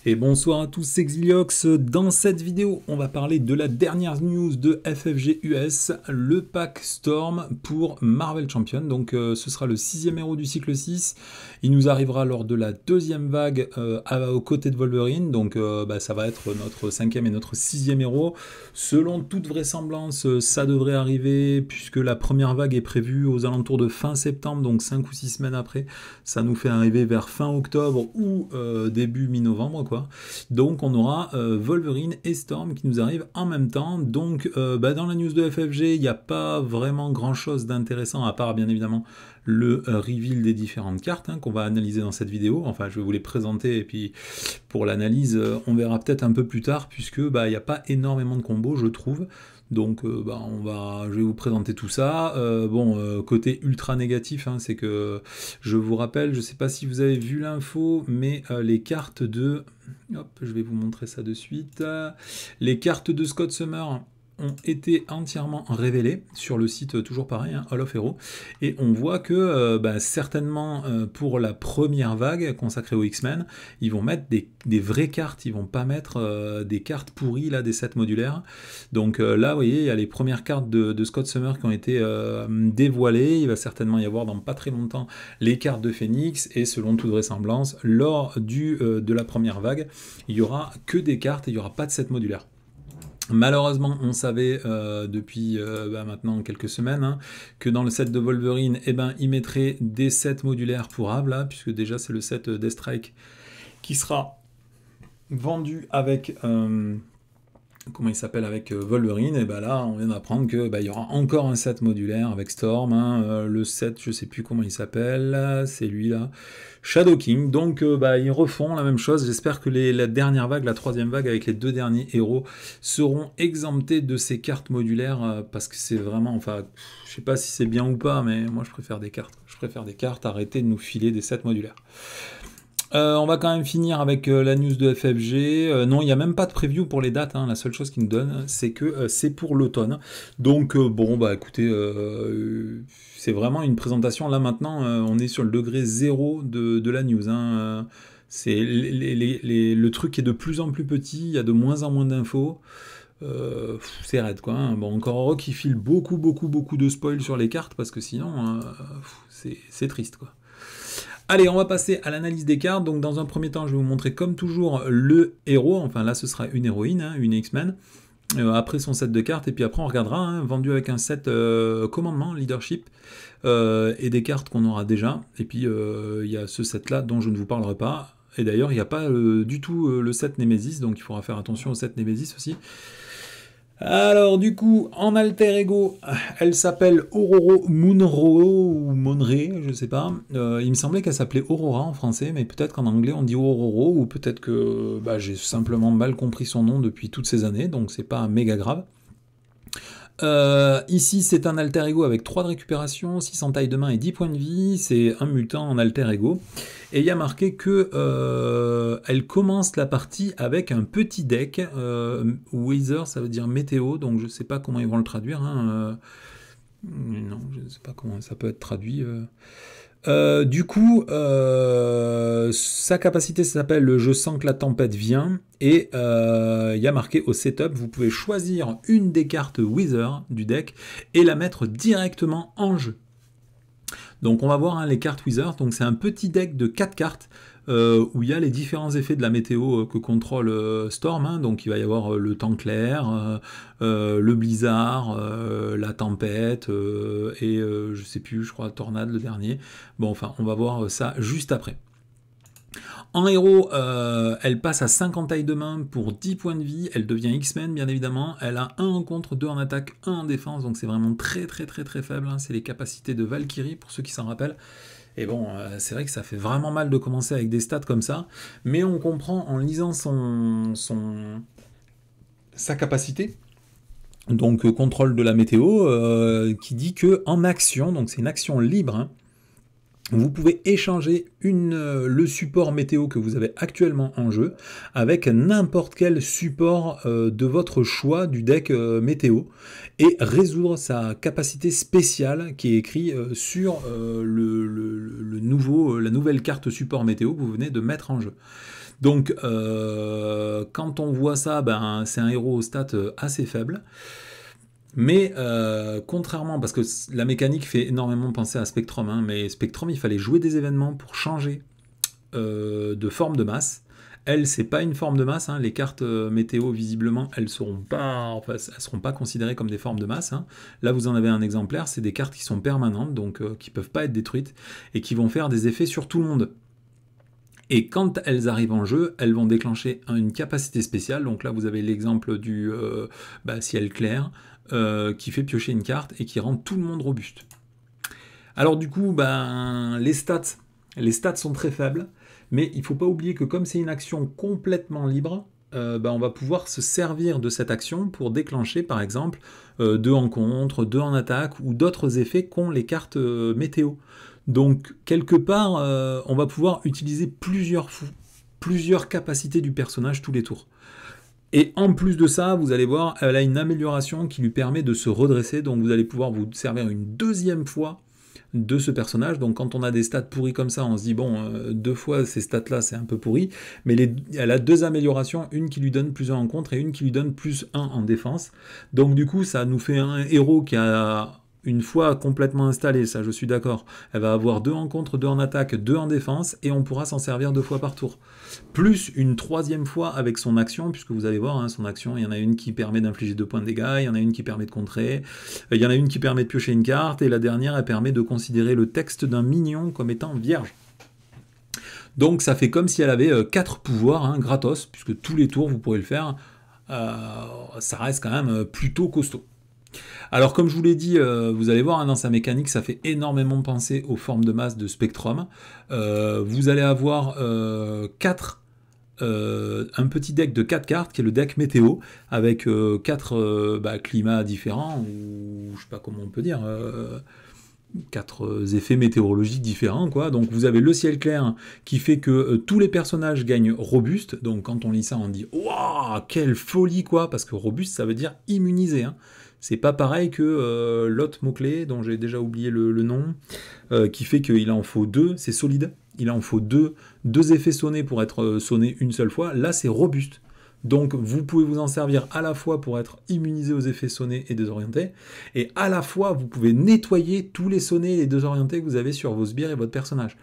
Et bonsoir à tous, c'est Xiliox. Dans cette vidéo, on va parler de la dernière news de FFG US, le pack Storm pour Marvel Champion. Donc ce sera le 6e héros du cycle 6. Il nous arrivera lors de la deuxième vague aux côtés de Wolverine. Donc ça va être notre 5e et notre 6e héros. Selon toute vraisemblance, ça devrait arriver puisque la première vague est prévue aux alentours de fin septembre, donc 5 ou 6 semaines après. Ça nous fait arriver vers fin octobre ou début mi-novembre, quoi. Donc on aura Wolverine et Storm qui nous arrivent en même temps. Donc dans la news de FFG, il n'y a pas vraiment grand chose d'intéressant à part bien évidemment le reveal des différentes cartes qu'on va analyser dans cette vidéo. Enfin, je vais vous les présenter et puis pour l'analyse, on verra peut-être un peu plus tard puisque il n'y a pas énormément de combos, je trouve. Donc je vais vous présenter tout ça. Côté ultra négatif, c'est que je vous rappelle, je ne sais pas si vous avez vu l'info, mais les cartes de... Hop, je vais vous montrer ça de suite. Les cartes de Scott Summer ont été entièrement révélées sur le site, toujours pareil, Hall of Hero, et on voit que certainement pour la première vague consacrée aux X-Men, ils vont mettre des vraies cartes, ils vont pas mettre des cartes pourries, là, des sets modulaires. Donc là, vous voyez, il y a les premières cartes de Scott Summer qui ont été dévoilées. Il va certainement y avoir dans pas très longtemps les cartes de Phoenix, et selon toute vraisemblance, lors de la première vague, il y aura que des cartes et il n'y aura pas de set modulaire. Malheureusement, on savait depuis maintenant quelques semaines que dans le set de Wolverine, il mettrait des sets modulaires pour Ave, puisque déjà c'est le set Death Strike qui sera vendu avec... comment il s'appelle avec Wolverine, et là on vient d'apprendre que il y aura encore un set modulaire avec Storm, le set, je sais plus comment il s'appelle, c'est lui là, Shadow King. Donc ils refont la même chose. J'espère que la dernière vague, la troisième vague avec les deux derniers héros seront exemptés de ces cartes modulaires, parce que c'est vraiment, je sais pas si c'est bien ou pas, mais moi je préfère des cartes, arrêtez de nous filer des sets modulaires. On va quand même finir avec la news de FFG. Non, il n'y a même pas de preview pour les dates. La seule chose qu'ils nous donnent, c'est que c'est pour l'automne. Donc, écoutez, c'est vraiment une présentation. Là, maintenant, on est sur le degré 0 de la news. C'est le truc est de plus en plus petit. Il y a de moins en moins d'infos. C'est raide, quoi. Encore heureux qu'ils filent beaucoup de spoil sur les cartes, parce que sinon, c'est triste, quoi. Allez, on va passer à l'analyse des cartes. Donc dans un premier temps, je vais vous montrer comme toujours le héros. Enfin là, ce sera une héroïne, une X-Men. Après son set de cartes, et puis après on regardera, vendu avec un set commandement, leadership, et des cartes qu'on aura déjà. Et puis il y a ce set-là dont je ne vous parlerai pas. Et d'ailleurs, il n'y a pas du tout le set Nemesis, donc il faudra faire attention au set Nemesis aussi. Alors du coup, en alter ego, elle s'appelle Ororo Munro ou Monré, je sais pas. Il me semblait qu'elle s'appelait Aurora en français, mais peut-être qu'en anglais on dit Ororo, ou peut-être que j'ai simplement mal compris son nom depuis toutes ces années, donc c'est pas méga grave. Ici c'est un alter ego avec 3 de récupération, 6 en taille de main et 10 points de vie, c'est un mutant en alter ego. Et il y a marqué que elle commence la partie avec un petit deck, Weather ça veut dire météo, donc je sais pas comment ils vont le traduire, non, je ne sais pas comment ça peut être traduit. Du coup, sa capacité s'appelle le Je sens que la tempête vient, et il y a marqué au setup, vous pouvez choisir une des cartes Wither du deck et la mettre directement en jeu. Donc on va voir les cartes Wither. Donc c'est un petit deck de 4 cartes où il y a les différents effets de la météo que contrôle Storm. Donc il va y avoir le temps clair, le blizzard, la tempête, et je sais plus, je crois tornade le dernier. On va voir ça juste après. En héros, elle passe à 5 en taille de main pour 10 points de vie, elle devient X-Men bien évidemment, elle a 1 en contre, 2 en attaque, 1 en défense, donc c'est vraiment très faible, c'est les capacités de Valkyrie pour ceux qui s'en rappellent. Et c'est vrai que ça fait vraiment mal de commencer avec des stats comme ça, mais on comprend en lisant sa capacité, donc contrôle de la météo, qui dit que en action, donc c'est une action libre, vous pouvez échanger le support météo que vous avez actuellement en jeu avec n'importe quel support de votre choix du deck météo, et résoudre sa capacité spéciale qui est écrit sur la nouvelle carte support météo que vous venez de mettre en jeu. Donc, quand on voit ça, ben, c'est un héros au stat assez faible. Mais contrairement, parce que la mécanique fait énormément penser à Spectrum, hein, mais Spectrum, il fallait jouer des événements pour changer de forme de masse. Elle, c'est pas une forme de masse, hein. Les cartes météo, visiblement, elles seront pas considérées comme des formes de masse, hein. Là, vous en avez un exemplaire, c'est des cartes qui sont permanentes, donc qui peuvent pas être détruites, et qui vont faire des effets sur tout le monde. Et quand elles arrivent en jeu, elles vont déclencher une capacité spéciale. Donc là, vous avez l'exemple du ciel clair, qui fait piocher une carte et qui rend tout le monde robuste. Alors du coup, les stats sont très faibles, mais il ne faut pas oublier que comme c'est une action complètement libre, on va pouvoir se servir de cette action pour déclencher, par exemple, 2 en contre, 2 en attaque, ou d'autres effets qu'ont les cartes météo. Donc, quelque part, on va pouvoir utiliser plusieurs capacités du personnage tous les tours. Et en plus de ça, vous allez voir, elle a une amélioration qui lui permet de se redresser, donc vous allez pouvoir vous servir une deuxième fois de ce personnage. Donc quand on a des stats pourris comme ça, on se dit, bon, 2 fois ces stats-là, c'est un peu pourri, mais elle a 2 améliorations, une qui lui donne plus 1 en contre et une qui lui donne plus 1 en défense. Donc du coup, ça nous fait un héros qui a... Une fois complètement installée, ça je suis d'accord, elle va avoir 2 en contre, 2 en attaque, 2 en défense, et on pourra s'en servir 2 fois par tour. Plus une 3e fois avec son action, puisque vous allez voir, hein, son action, il y en a une qui permet d'infliger 2 points de dégâts, il y en a une qui permet de contrer, il y en a une qui permet de piocher une carte, et la dernière, elle permet de considérer le texte d'un minion comme étant vierge. Donc ça fait comme si elle avait 4 pouvoirs, hein, gratos, puisque tous les tours vous pourrez le faire, ça reste quand même plutôt costaud. Alors comme je vous l'ai dit, vous allez voir, hein, dans sa mécanique, ça fait énormément penser aux formes de masse de Spectrum. Vous allez avoir un petit deck de 4 cartes, qui est le deck météo, avec 4 climats différents, ou je sais pas comment on peut dire, 4 effets météorologiques différents, quoi. Donc vous avez le ciel clair qui fait que tous les personnages gagnent robuste. Donc quand on lit ça, on dit waouh, quelle folie, quoi, parce que robuste, ça veut dire immunisé, hein. C'est pas pareil que l'autre mot-clé, dont j'ai déjà oublié le nom, qui fait qu'il en faut 2, c'est solide. Il en faut 2 effets sonnés pour être sonné une seule fois. Là, c'est robuste. Donc, vous pouvez vous en servir à la fois pour être immunisé aux effets sonnés et désorientés, et à la fois, vous pouvez nettoyer tous les sonnés et les désorientés que vous avez sur vos sbires et votre personnage.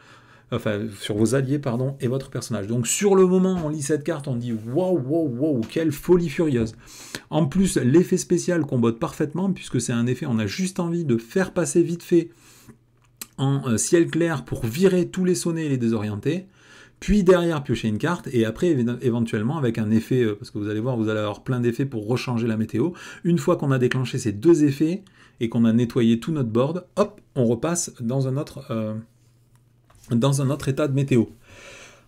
Enfin, sur vos alliés, pardon, et votre personnage. Donc, sur le moment, on lit cette carte, on dit « Wow, wow, wow, quelle folie furieuse !» En plus, l'effet spécial combote parfaitement, puisque c'est un effet, on a juste envie de faire passer vite fait en ciel clair pour virer tous les sonnés et les désorientés, puis derrière piocher une carte, et après, éventuellement, avec un effet, parce que vous allez voir, vous allez avoir plein d'effets pour rechanger la météo. Une fois qu'on a déclenché ces 2 effets, et qu'on a nettoyé tout notre board, hop, on repasse dans un autre état de météo.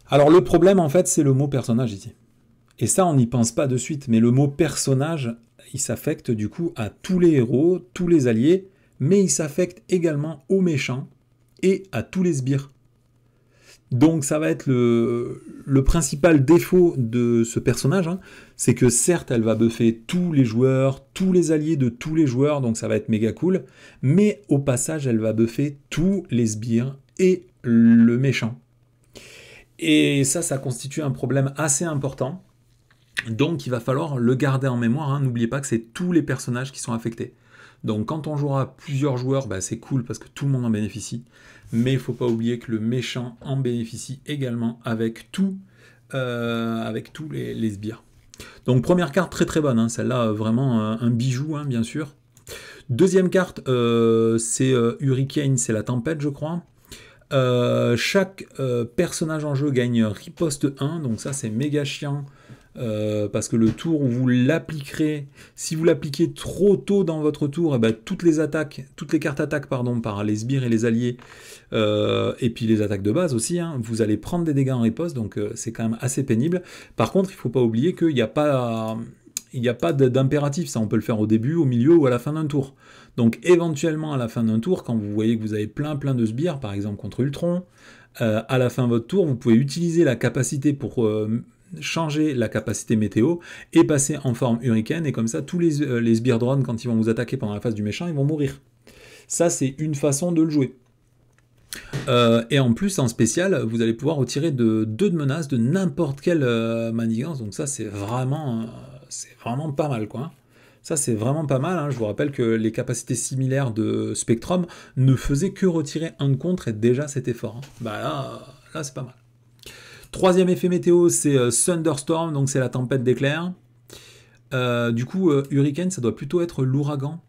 Alors le problème, en fait, c'est le mot personnage ici. Et ça, on n'y pense pas de suite, mais le mot personnage, il s'affecte du coup à tous les héros, tous les alliés, mais il s'affecte également aux méchants et à tous les sbires. Donc ça va être le principal défaut de ce personnage, hein, c'est que certes, elle va buffer tous les joueurs, tous les alliés de tous les joueurs, donc ça va être méga cool, mais au passage, elle va buffer tous les sbires et le méchant. Et ça constitue un problème assez important. Donc il va falloir le garder en mémoire, hein. N'oubliez pas que c'est tous les personnages qui sont affectés. Donc quand on jouera plusieurs joueurs, c'est cool parce que tout le monde en bénéficie. Mais il ne faut pas oublier que le méchant en bénéficie également avec tous les sbires. Donc première carte très très bonne, hein. Celle-là vraiment un bijou, hein, bien sûr. Deuxième carte, c'est Hurricane, c'est la tempête je crois. Chaque personnage en jeu gagne riposte 1, donc ça c'est méga chiant. Parce que le tour où vous l'appliquerez, si vous l'appliquez trop tôt dans votre tour, toutes les cartes attaques par les sbires et les alliés, et puis les attaques de base aussi, hein, vous allez prendre des dégâts en riposte, donc c'est quand même assez pénible. Par contre, il ne faut pas oublier qu'il n'y a pas d'impératif, ça on peut le faire au début, au milieu ou à la fin d'un tour. Donc éventuellement à la fin d'un tour, quand vous voyez que vous avez plein de sbires, par exemple contre Ultron, à la fin de votre tour, vous pouvez utiliser la capacité pour changer la capacité météo et passer en forme hurricane, et comme ça tous les sbires drones, quand ils vont vous attaquer pendant la phase du méchant, ils vont mourir. Ça c'est une façon de le jouer. Et en plus, en spécial, vous allez pouvoir retirer deux de menaces de n'importe quelle manigance. Donc ça, c'est vraiment pas mal, quoi. Ça, c'est vraiment pas mal, hein. Je vous rappelle que les capacités similaires de Spectrum ne faisaient que retirer un de contre et déjà c'était fort, hein. Bah là c'est pas mal. Troisième effet météo, c'est Thunderstorm, donc c'est la tempête d'éclairs. Du coup, Hurricane, ça doit plutôt être l'ouragan,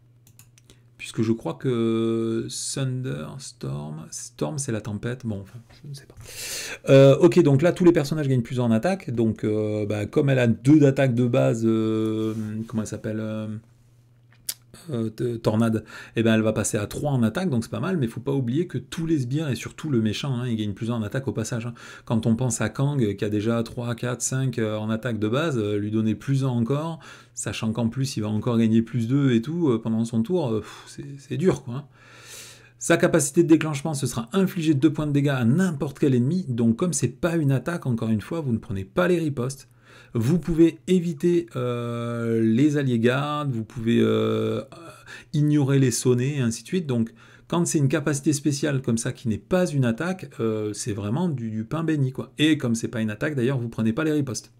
puisque je crois que Storm c'est la tempête. Bon, enfin, je ne sais pas. Ok, donc là, tous les personnages gagnent plus en attaque. Donc, comme elle a 2 d'attaque de base, comment elle s'appelle Tornade, et ben elle va passer à 3 en attaque, donc c'est pas mal, mais il faut pas oublier que tous les sbires, et surtout le méchant, hein, ils gagnent plus en attaque au passage, hein. Quand on pense à Kang, qui a déjà 3, 4, 5 en attaque de base, lui donner plus 1 encore, sachant qu'en plus il va encore gagner plus 2 et tout pendant son tour, c'est dur, quoi, hein. Sa capacité de déclenchement, ce sera infliger 2 points de dégâts à n'importe quel ennemi, donc comme c'est pas une attaque, encore une fois, vous ne prenez pas les ripostes. Vous pouvez éviter les alliés gardes, vous pouvez ignorer les sonnets, et ainsi de suite. Donc, quand c'est une capacité spéciale comme ça qui n'est pas une attaque, c'est vraiment du pain béni, quoi. Et comme c'est pas une attaque, d'ailleurs, vous prenez pas les ripostes.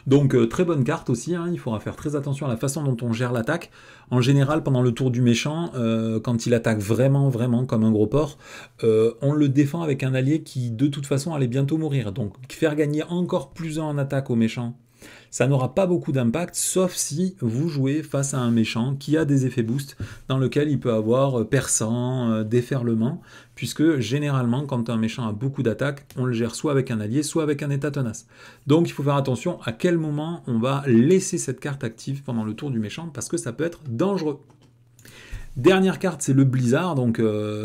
Donc très bonne carte aussi, hein. Il faudra faire très attention à la façon dont on gère l'attaque. En général, pendant le tour du méchant, quand il attaque vraiment comme un gros porc, on le défend avec un allié qui de toute façon allait bientôt mourir. Donc faire gagner encore plus en attaque au méchant, ça n'aura pas beaucoup d'impact, sauf si vous jouez face à un méchant qui a des effets boost, dans lequel il peut avoir perçant, déferlement, puisque généralement, quand un méchant a beaucoup d'attaques, on le gère soit avec un allié, soit avec un état tenace. Donc il faut faire attention à quel moment on va laisser cette carte active pendant le tour du méchant, parce que ça peut être dangereux. Dernière carte, c'est le blizzard, donc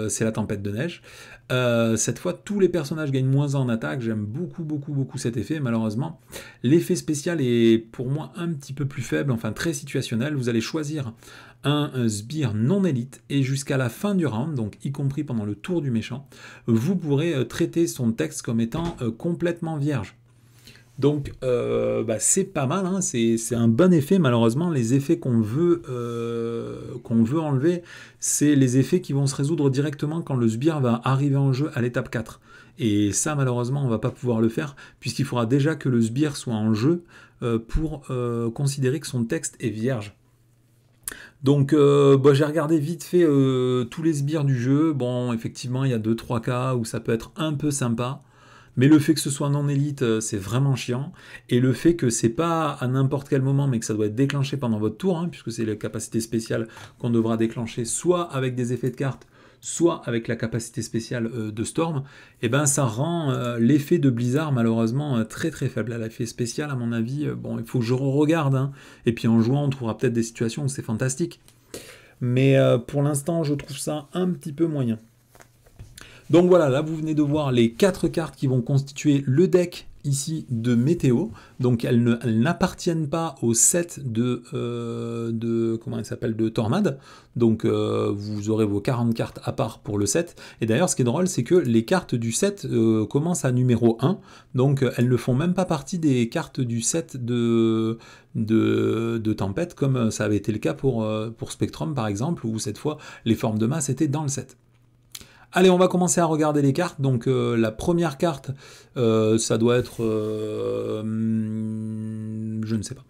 c'est la tempête de neige. Cette fois, tous les personnages gagnent moins en attaque. J'aime beaucoup cet effet, malheureusement. L'effet spécial est pour moi un petit peu plus faible, enfin très situationnel. Vous allez choisir un sbire non élite et jusqu'à la fin du round, donc y compris pendant le tour du méchant, vous pourrez traiter son texte comme étant complètement vierge. Donc c'est pas mal, hein, c'est un bon effet. Malheureusement, les effets qu'on veut enlever, c'est les effets qui vont se résoudre directement quand le sbire va arriver en jeu à l'étape 4. Et ça, malheureusement, on va pas pouvoir le faire, puisqu'il faudra déjà que le sbire soit en jeu pour considérer que son texte est vierge. Donc j'ai regardé vite fait tous les sbires du jeu. Bon, effectivement, il y a 2-3 cas où ça peut être un peu sympa. Mais le fait que ce soit non élite, c'est vraiment chiant. Et le fait que c'est pas à n'importe quel moment, mais que ça doit être déclenché pendant votre tour, hein, puisque c'est la capacité spéciale qu'on devra déclencher soit avec des effets de carte, soit avec la capacité spéciale de Storm, et ben ça rend l'effet de Blizzard malheureusement très faible. L'effet spécial, à mon avis, bon, il faut que je re-regarde, hein, et puis en jouant, on trouvera peut-être des situations où c'est fantastique. Mais pour l'instant, je trouve ça un petit peu moyen. Donc voilà, là vous venez de voir les 4 cartes qui vont constituer le deck ici de météo. Donc elles n'appartiennent pas au set comment elle s'appelle, de Tornade. Donc vous aurez vos 40 cartes à part pour le set. Et d'ailleurs ce qui est drôle, c'est que les cartes du set commencent à numéro 1. Donc elles ne font même pas partie des cartes du set de Tempête, comme ça avait été le cas pour Spectrum par exemple, où cette fois les formes de masse étaient dans le set. Allez, on va commencer à regarder les cartes. Donc la première carte, ça doit être, je ne sais pas,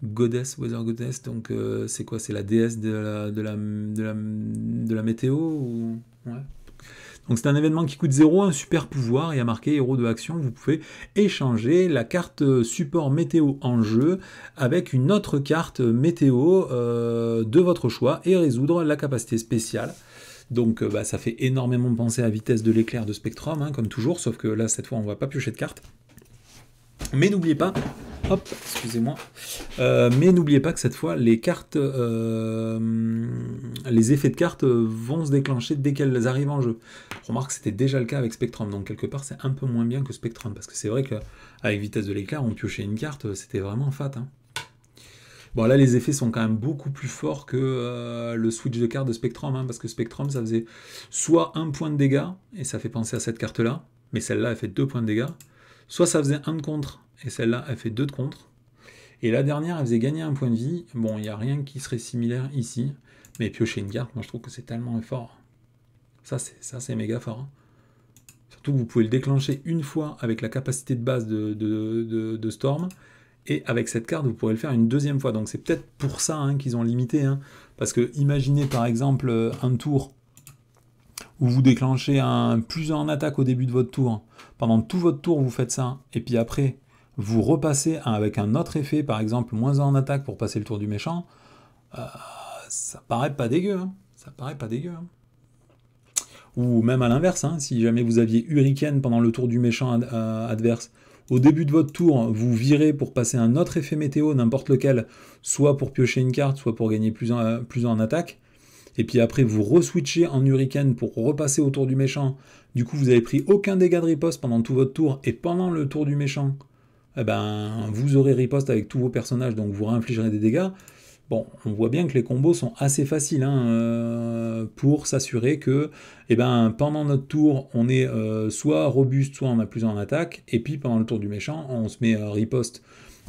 Goddess, Weather Goddess. Donc c'est quoi? C'est la déesse de la météo ou... Ouais. Donc c'est un événement qui coûte 0, un super pouvoir, et il y a marqué héros de action. Vous pouvez échanger la carte support météo en jeu avec une autre carte météo de votre choix et résoudre la capacité spéciale. Donc ça fait énormément penser à Vitesse de l'éclair de Spectrum, hein, comme toujours, sauf que là, cette fois, on ne va pas piocher de cartes. Mais n'oubliez pas, hop, excusez-moi, mais n'oubliez pas que cette fois, les cartes, les effets de cartes vont se déclencher dès qu'elles arrivent en jeu. Remarque, c'était déjà le cas avec Spectrum, donc quelque part, c'est un peu moins bien que Spectrum, parce que c'est vrai qu'avec Vitesse de l'éclair, on piochait une carte, c'était vraiment fat, hein. Bon, là, les effets sont quand même beaucoup plus forts que le switch de carte de Spectrum, hein, parce que Spectrum, ça faisait soit 1 point de dégâts, et ça fait penser à cette carte-là, mais celle-là, elle fait 2 points de dégâts, soit ça faisait 1 de contre, et celle-là, elle fait 2 de contre, et la dernière, elle faisait gagner 1 point de vie. Bon, il n'y a rien qui serait similaire ici, mais piocher une carte, moi, je trouve que c'est tellement fort. Ça, c'est méga fort. Hein. Surtout que vous pouvez le déclencher une fois avec la capacité de base de Storm. Et avec cette carte, vous pourrez le faire une deuxième fois. Donc c'est peut-être pour ça hein, qu'ils ont limité. Hein. Parce que imaginez par exemple un tour où vous déclenchez un plus 1 en attaque au début de votre tour. Pendant tout votre tour, vous faites ça. Et puis après, vous repassez avec un autre effet, par exemple moins 1 en attaque pour passer le tour du méchant. Ça paraît pas dégueu. Hein. Ça paraît pas dégueu. Hein. Ou même à l'inverse, hein, si jamais vous aviez Hurricane pendant le tour du méchant adverse, au début de votre tour, vous virez pour passer un autre effet météo, n'importe lequel, soit pour piocher une carte, soit pour gagner plus 1 en attaque, et puis après vous reswitchez en Hurricane pour repasser au tour du méchant, du coup vous avez pris aucun dégât de riposte pendant tout votre tour, et pendant le tour du méchant, eh ben, vous aurez riposte avec tous vos personnages, donc vous réinfligerez des dégâts. Bon, on voit bien que les combos sont assez faciles hein, pour s'assurer que eh ben, pendant notre tour, on est soit robuste, soit on a plus en attaque, et puis pendant le tour du méchant, on se met riposte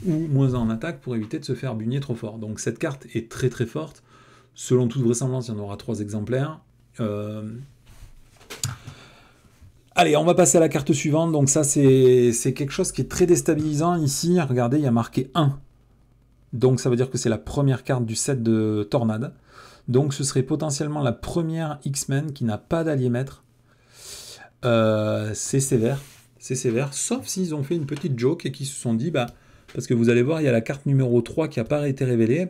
ou moins en attaque pour éviter de se faire bugner trop fort. Donc cette carte est très très forte. Selon toute vraisemblance, il y en aura 3 exemplaires. Allez, on va passer à la carte suivante. Donc ça, c'est quelque chose qui est très déstabilisant ici. Regardez, il y a marqué 1. Donc ça veut dire que c'est la première carte du set de Tornade. Donc ce serait potentiellement la première X-Men qui n'a pas d'allié maître. C'est sévère. C'est sévère. Sauf s'ils ont fait une petite joke et qu'ils se sont dit, bah, parce que vous allez voir, il y a la carte numéro 3 qui n'a pas été révélée.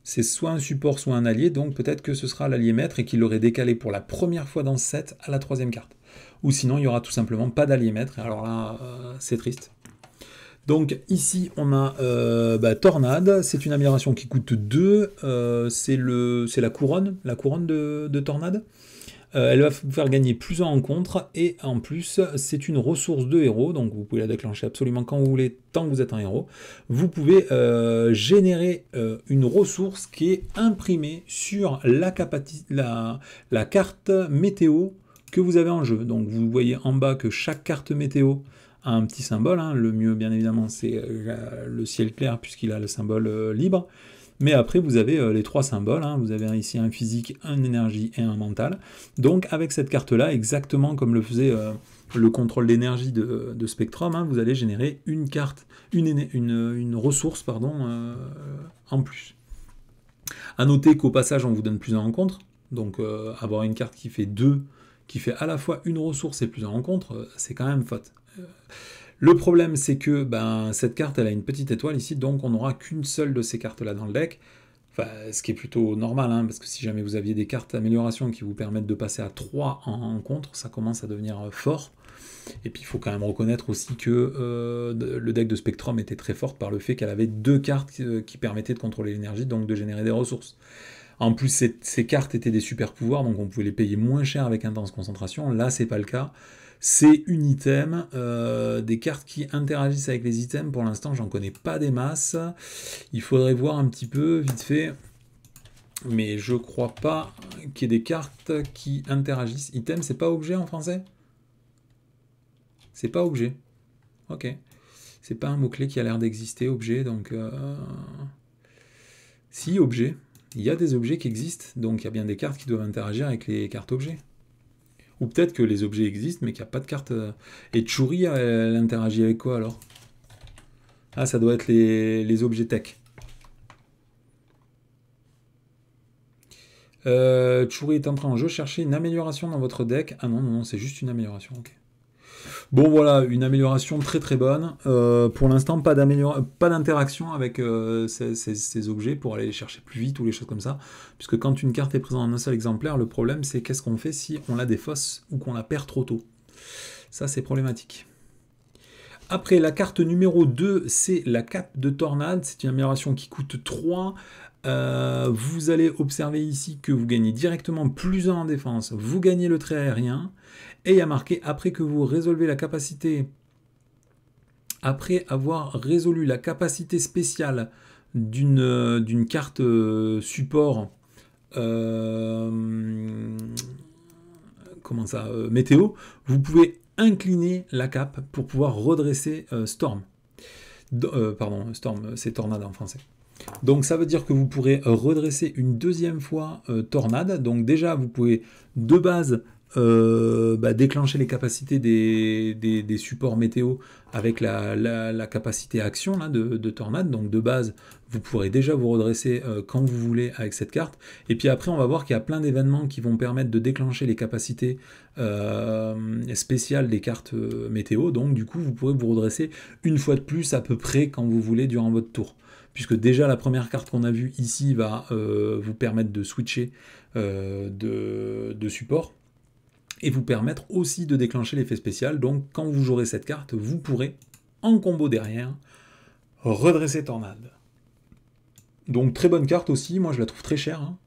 C'est soit un support, soit un allié. Donc peut-être que ce sera l'allié maître et qu'il l'aurait décalé pour la première fois dans ce set à la 3e carte. Ou sinon, il n'y aura tout simplement pas d'allié maître. Alors là, c'est triste. Donc ici on a Tornade, c'est une amélioration qui coûte 2, c'est la couronne de Tornade. Elle va vous faire gagner plus en contre, et en plus c'est une ressource de héros, donc vous pouvez la déclencher absolument quand vous voulez, tant que vous êtes un héros. Vous pouvez générer une ressource qui est imprimée sur la carte météo que vous avez en jeu. Donc vous voyez en bas que chaque carte météo a un petit symbole, hein. Le mieux bien évidemment c'est le ciel clair puisqu'il a le symbole libre, mais après vous avez les 3 symboles, hein. Vous avez ici un physique, un énergie et un mental. Donc avec cette carte là, exactement comme le faisait le contrôle d'énergie de Spectrum, hein, vous allez générer une carte, une ressource pardon, en plus. A noter qu'au passage on vous donne plus 1 en contre, donc avoir une carte qui fait 2, qui fait à la fois une ressource et plus 1 en contre, c'est quand même faute. Le problème, c'est que cette carte, elle a une petite étoile ici, donc on n'aura qu'une seule de ces cartes-là dans le deck. Enfin, ce qui est plutôt normal, hein, parce que si jamais vous aviez des cartes d'amélioration qui vous permettent de passer à 3 en contre, ça commence à devenir fort. Et puis il faut quand même reconnaître aussi que le deck de Spectrum était très fort par le fait qu'elle avait 2 cartes qui permettaient de contrôler l'énergie, donc de générer des ressources. En plus, ces cartes étaient des super pouvoirs, donc on pouvait les payer moins cher avec Intense Concentration. Là, c'est pas le cas. C'est une item, des cartes qui interagissent avec les items, pour l'instant j'en connais pas des masses, il faudrait voir un petit peu vite fait, mais je crois pas qu'il y ait des cartes qui interagissent. Item, c'est pas objet en français? C'est pas objet, ok, c'est pas un mot-clé qui a l'air d'exister, objet, donc si, objet, il y a des objets qui existent, donc il y a bien des cartes qui doivent interagir avec les cartes objets. Ou peut-être que les objets existent, mais qu'il n'y a pas de carte. Et Churi, elle interagit avec quoi alors? Ah, ça doit être les objets tech. Churi est entré en jeu, cherchez une amélioration dans votre deck. Ah non, non, non, c'est juste une amélioration, ok. Bon voilà, une amélioration très très bonne. Pour l'instant, pas d'interaction avec ces objets pour aller les chercher plus vite ou les choses comme ça. Puisque quand une carte est présente en un seul exemplaire, le problème c'est qu'est-ce qu'on fait si on la défausse ou qu'on la perd trop tôt. Ça c'est problématique. Après, la carte numéro 2, c'est la cape de Tornade. C'est une amélioration qui coûte 3. Vous allez observer ici que vous gagnez directement plus 1 en défense. Vous gagnez le trait aérien. Et il y a marqué, après que vous résolvez la capacité, après avoir résolu la capacité spéciale d'une carte support, météo, vous pouvez incliner la cape pour pouvoir redresser Storm. Pardon, Storm, c'est Tornade en français. Donc ça veut dire que vous pourrez redresser une deuxième fois Tornade. Donc déjà, vous pouvez de base déclencher les capacités des supports météo avec la capacité action là, de tornade. Donc de base, vous pourrez déjà vous redresser quand vous voulez avec cette carte. Et puis après, on va voir qu'il y a plein d'événements qui vont permettre de déclencher les capacités spéciales des cartes météo. Donc du coup, vous pourrez vous redresser une fois de plus à peu près quand vous voulez durant votre tour. Puisque déjà la première carte qu'on a vue ici va vous permettre de switcher de support et vous permettre aussi de déclencher l'effet spécial. Donc quand vous jouerez cette carte, vous pourrez, en combo derrière, redresser Tornade. Donc très bonne carte aussi, moi je la trouve très chère, hein.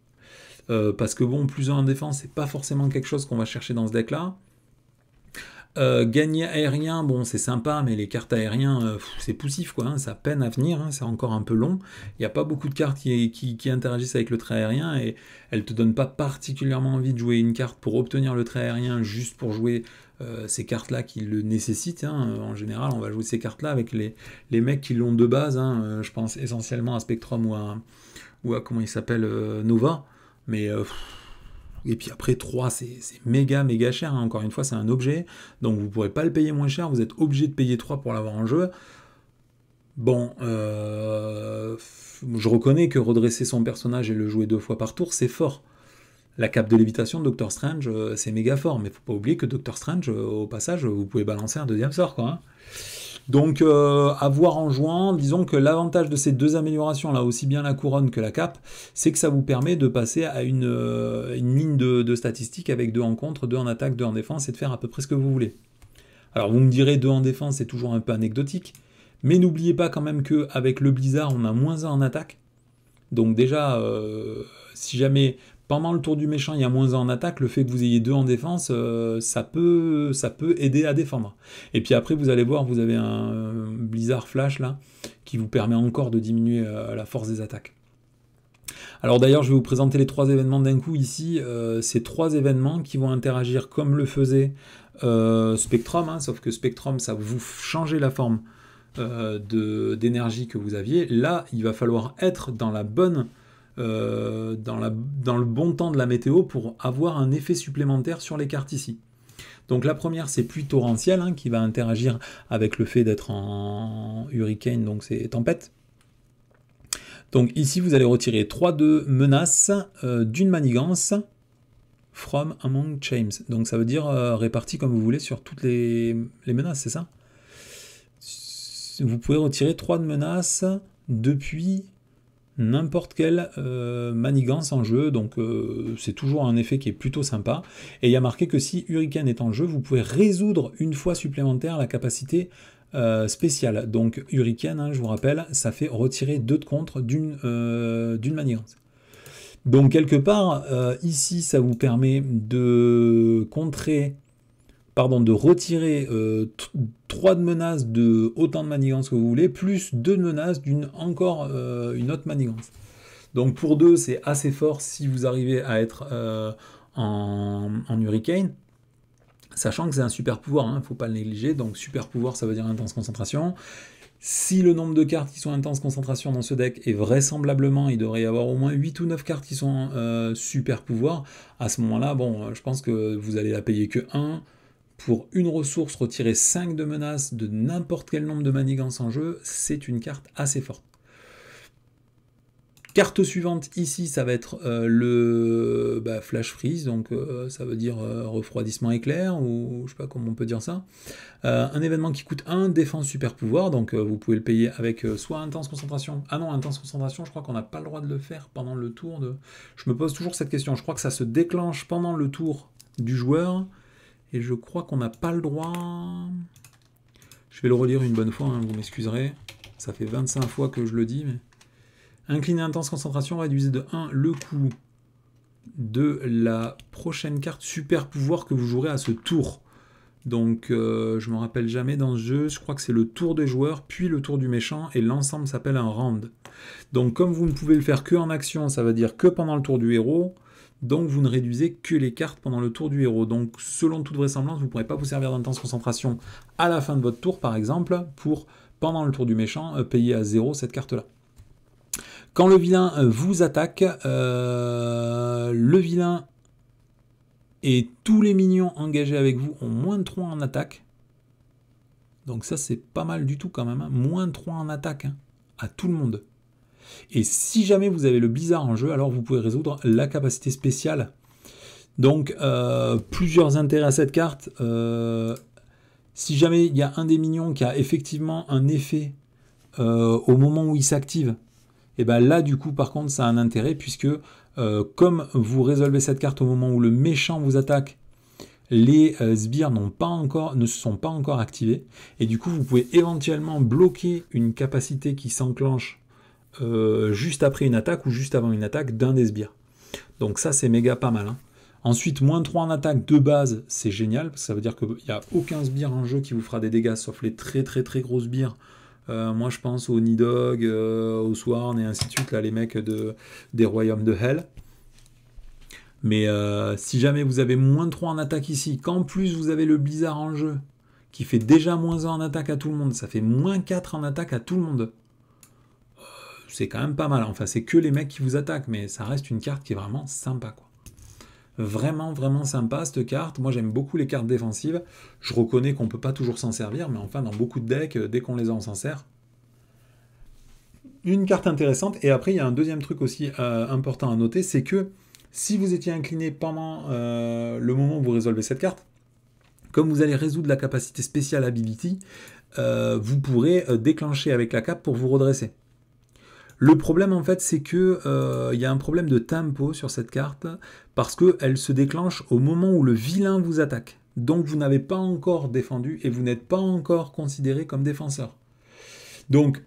Parce que bon, plus 1 en défense, c'est pas forcément quelque chose qu'on va chercher dans ce deck-là. Gagner aérien, bon c'est sympa, mais les cartes aériens, c'est poussif quoi, hein, ça peine à venir, hein, c'est encore un peu long. Il n'y a pas beaucoup de cartes qui interagissent avec le trait aérien et elles ne te donnent pas particulièrement envie de jouer une carte pour obtenir le trait aérien juste pour jouer ces cartes-là qui le nécessitent. Hein. En général, on va jouer ces cartes-là avec les mecs qui l'ont de base. Hein. Je pense essentiellement à Spectrum ou à comment il s'appelle, Nova, mais et puis après 3 c'est méga cher, hein. Encore une fois c'est un objet, donc vous ne pourrez pas le payer moins cher, vous êtes obligé de payer 3 pour l'avoir en jeu. Bon, je reconnais que redresser son personnage et le jouer 2 fois par tour, c'est fort. La cape de lévitation de Doctor Strange, c'est méga fort, mais faut pas oublier que Doctor Strange, au passage, vous pouvez balancer un deuxième sort, quoi. Hein. Donc, à voir en jouant, disons que l'avantage de ces deux améliorations, là, aussi bien la couronne que la cape, c'est que ça vous permet de passer à une ligne de statistiques avec 2 en contre, 2 en attaque, 2 en défense, et de faire à peu près ce que vous voulez. Alors, vous me direz, 2 en défense, c'est toujours un peu anecdotique, mais n'oubliez pas quand même qu'avec le Blizzard, on a -1 en attaque. Donc déjà, si jamais pendant le tour du méchant, il y a -1 en attaque, le fait que vous ayez 2 en défense, ça peut aider à défendre. Et puis après, vous allez voir, vous avez un Blizzard Flash, là, qui vous permet encore de diminuer la force des attaques. Alors d'ailleurs, je vais vous présenter les 3 événements d'un coup ici. Ces 3 événements qui vont interagir comme le faisait Spectrum, hein, sauf que Spectrum, ça vous changeait la forme d'énergie que vous aviez. Là, il va falloir être dans la bonne... dans le bon temps de la météo pour avoir un effet supplémentaire sur les cartes ici. Donc la première c'est pluie torrentielle, hein, qui va interagir avec le fait d'être en hurricane, donc c'est tempête. Donc ici vous allez retirer 3 de menaces d'une manigance from among chains. Donc ça veut dire réparti comme vous voulez sur toutes les menaces, c'est ça? Vous pouvez retirer 3 de menaces depuis n'importe quelle manigance en jeu, donc c'est toujours un effet qui est plutôt sympa. Et il y a marqué que si Hurricane est en jeu, vous pouvez résoudre une fois supplémentaire la capacité spéciale. Donc Hurricane, hein, je vous rappelle, ça fait retirer 2 de contre d'une manigance. Donc quelque part, ici, ça vous permet de contrer... Pardon, de retirer 3 de menaces de autant de manigances que vous voulez, plus 2 de menaces d'une encore une autre manigance. Donc pour 2, c'est assez fort si vous arrivez à être en hurricane, sachant que c'est un super pouvoir, hein, faut pas le négliger. Donc super pouvoir, ça veut dire intense concentration. Si le nombre de cartes qui sont intense concentration dans ce deck est vraisemblablement, il devrait y avoir au moins 8 ou 9 cartes qui sont super pouvoir, à ce moment-là, bon, je pense que vous allez la payer que 1. Pour une ressource, retirer 5 de menaces de n'importe quel nombre de manigances en jeu, c'est une carte assez forte. Carte suivante, ici, ça va être le Flash Freeze, donc ça veut dire refroidissement éclair, ou je sais pas comment on peut dire ça. Un événement qui coûte 1, défense super pouvoir, donc vous pouvez le payer avec soit intense concentration. Ah non, intense concentration, je crois qu'on n'a pas le droit de le faire pendant le tour de... Je me pose toujours cette question, je crois que ça se déclenche pendant le tour du joueur, et je crois qu'on n'a pas le droit... Je vais le relire une bonne fois, hein, vous m'excuserez. Ça fait 25 fois que je le dis, mais... Incliné intense concentration, réduisez de 1 le coût de la prochaine carte super pouvoir que vous jouerez à ce tour. Donc, je me rappelle jamais dans ce jeu, je crois que c'est le tour des joueurs, puis le tour du méchant, et l'ensemble s'appelle un round. Donc, comme vous ne pouvez le faire que en action, ça veut dire que pendant le tour du héros... Donc vous ne réduisez que les cartes pendant le tour du héros. Donc selon toute vraisemblance, vous ne pourrez pas vous servir d'intense concentration à la fin de votre tour, par exemple, pour, pendant le tour du méchant, payer à 0 cette carte-là. Quand le vilain vous attaque, le vilain Et tous les minions engagés avec vous ont moins de 3 en attaque. Donc ça, c'est pas mal du tout quand même. Hein. Moins de 3 en attaque hein, à tout le monde. Et si jamais vous avez le blizzard en jeu, alors vous pouvez résoudre la capacité spéciale. Donc, plusieurs intérêts à cette carte. Si jamais il y a un des minions qui a effectivement un effet au moment où il s'active, et ben là, du coup, par contre, ça a un intérêt, puisque comme vous résolvez cette carte au moment où le méchant vous attaque, les sbires ne se sont pas encore activés, et du coup, vous pouvez éventuellement bloquer une capacité qui s'enclenche juste après une attaque ou juste avant une attaque d'un des sbires. Donc ça, c'est méga pas mal. Hein. Ensuite, moins 3 en attaque de base, c'est génial, parce que ça veut dire qu'il n'y a aucun sbire en jeu qui vous fera des dégâts, sauf les très très très gros sbires. Moi, je pense aux Nidhogg, aux Sworn et ainsi de suite, là, les mecs des royaumes de Hell. Mais si jamais vous avez moins 3 en attaque ici, qu'en plus vous avez le blizzard en jeu, qui fait déjà moins 1 en attaque à tout le monde, ça fait moins 4 en attaque à tout le monde. C'est quand même pas mal. Enfin, c'est que les mecs qui vous attaquent, mais ça reste une carte qui est vraiment sympa, quoi. Vraiment, vraiment sympa, cette carte. Moi, j'aime beaucoup les cartes défensives. Je reconnais qu'on ne peut pas toujours s'en servir, mais enfin, dans beaucoup de decks, dès qu'on les a, on s'en sert. Une carte intéressante. Et après, il y a un deuxième truc aussi important à noter, c'est que si vous étiez incliné pendant le moment où vous résolvez cette carte, comme vous allez résoudre la capacité spéciale Ability, vous pourrez déclencher avec la cape pour vous redresser. Le problème, en fait, c'est que y a un problème de tempo sur cette carte, parce qu'elle se déclenche au moment où le vilain vous attaque. Donc, vous n'avez pas encore défendu, et vous n'êtes pas encore considéré comme défenseur. Donc,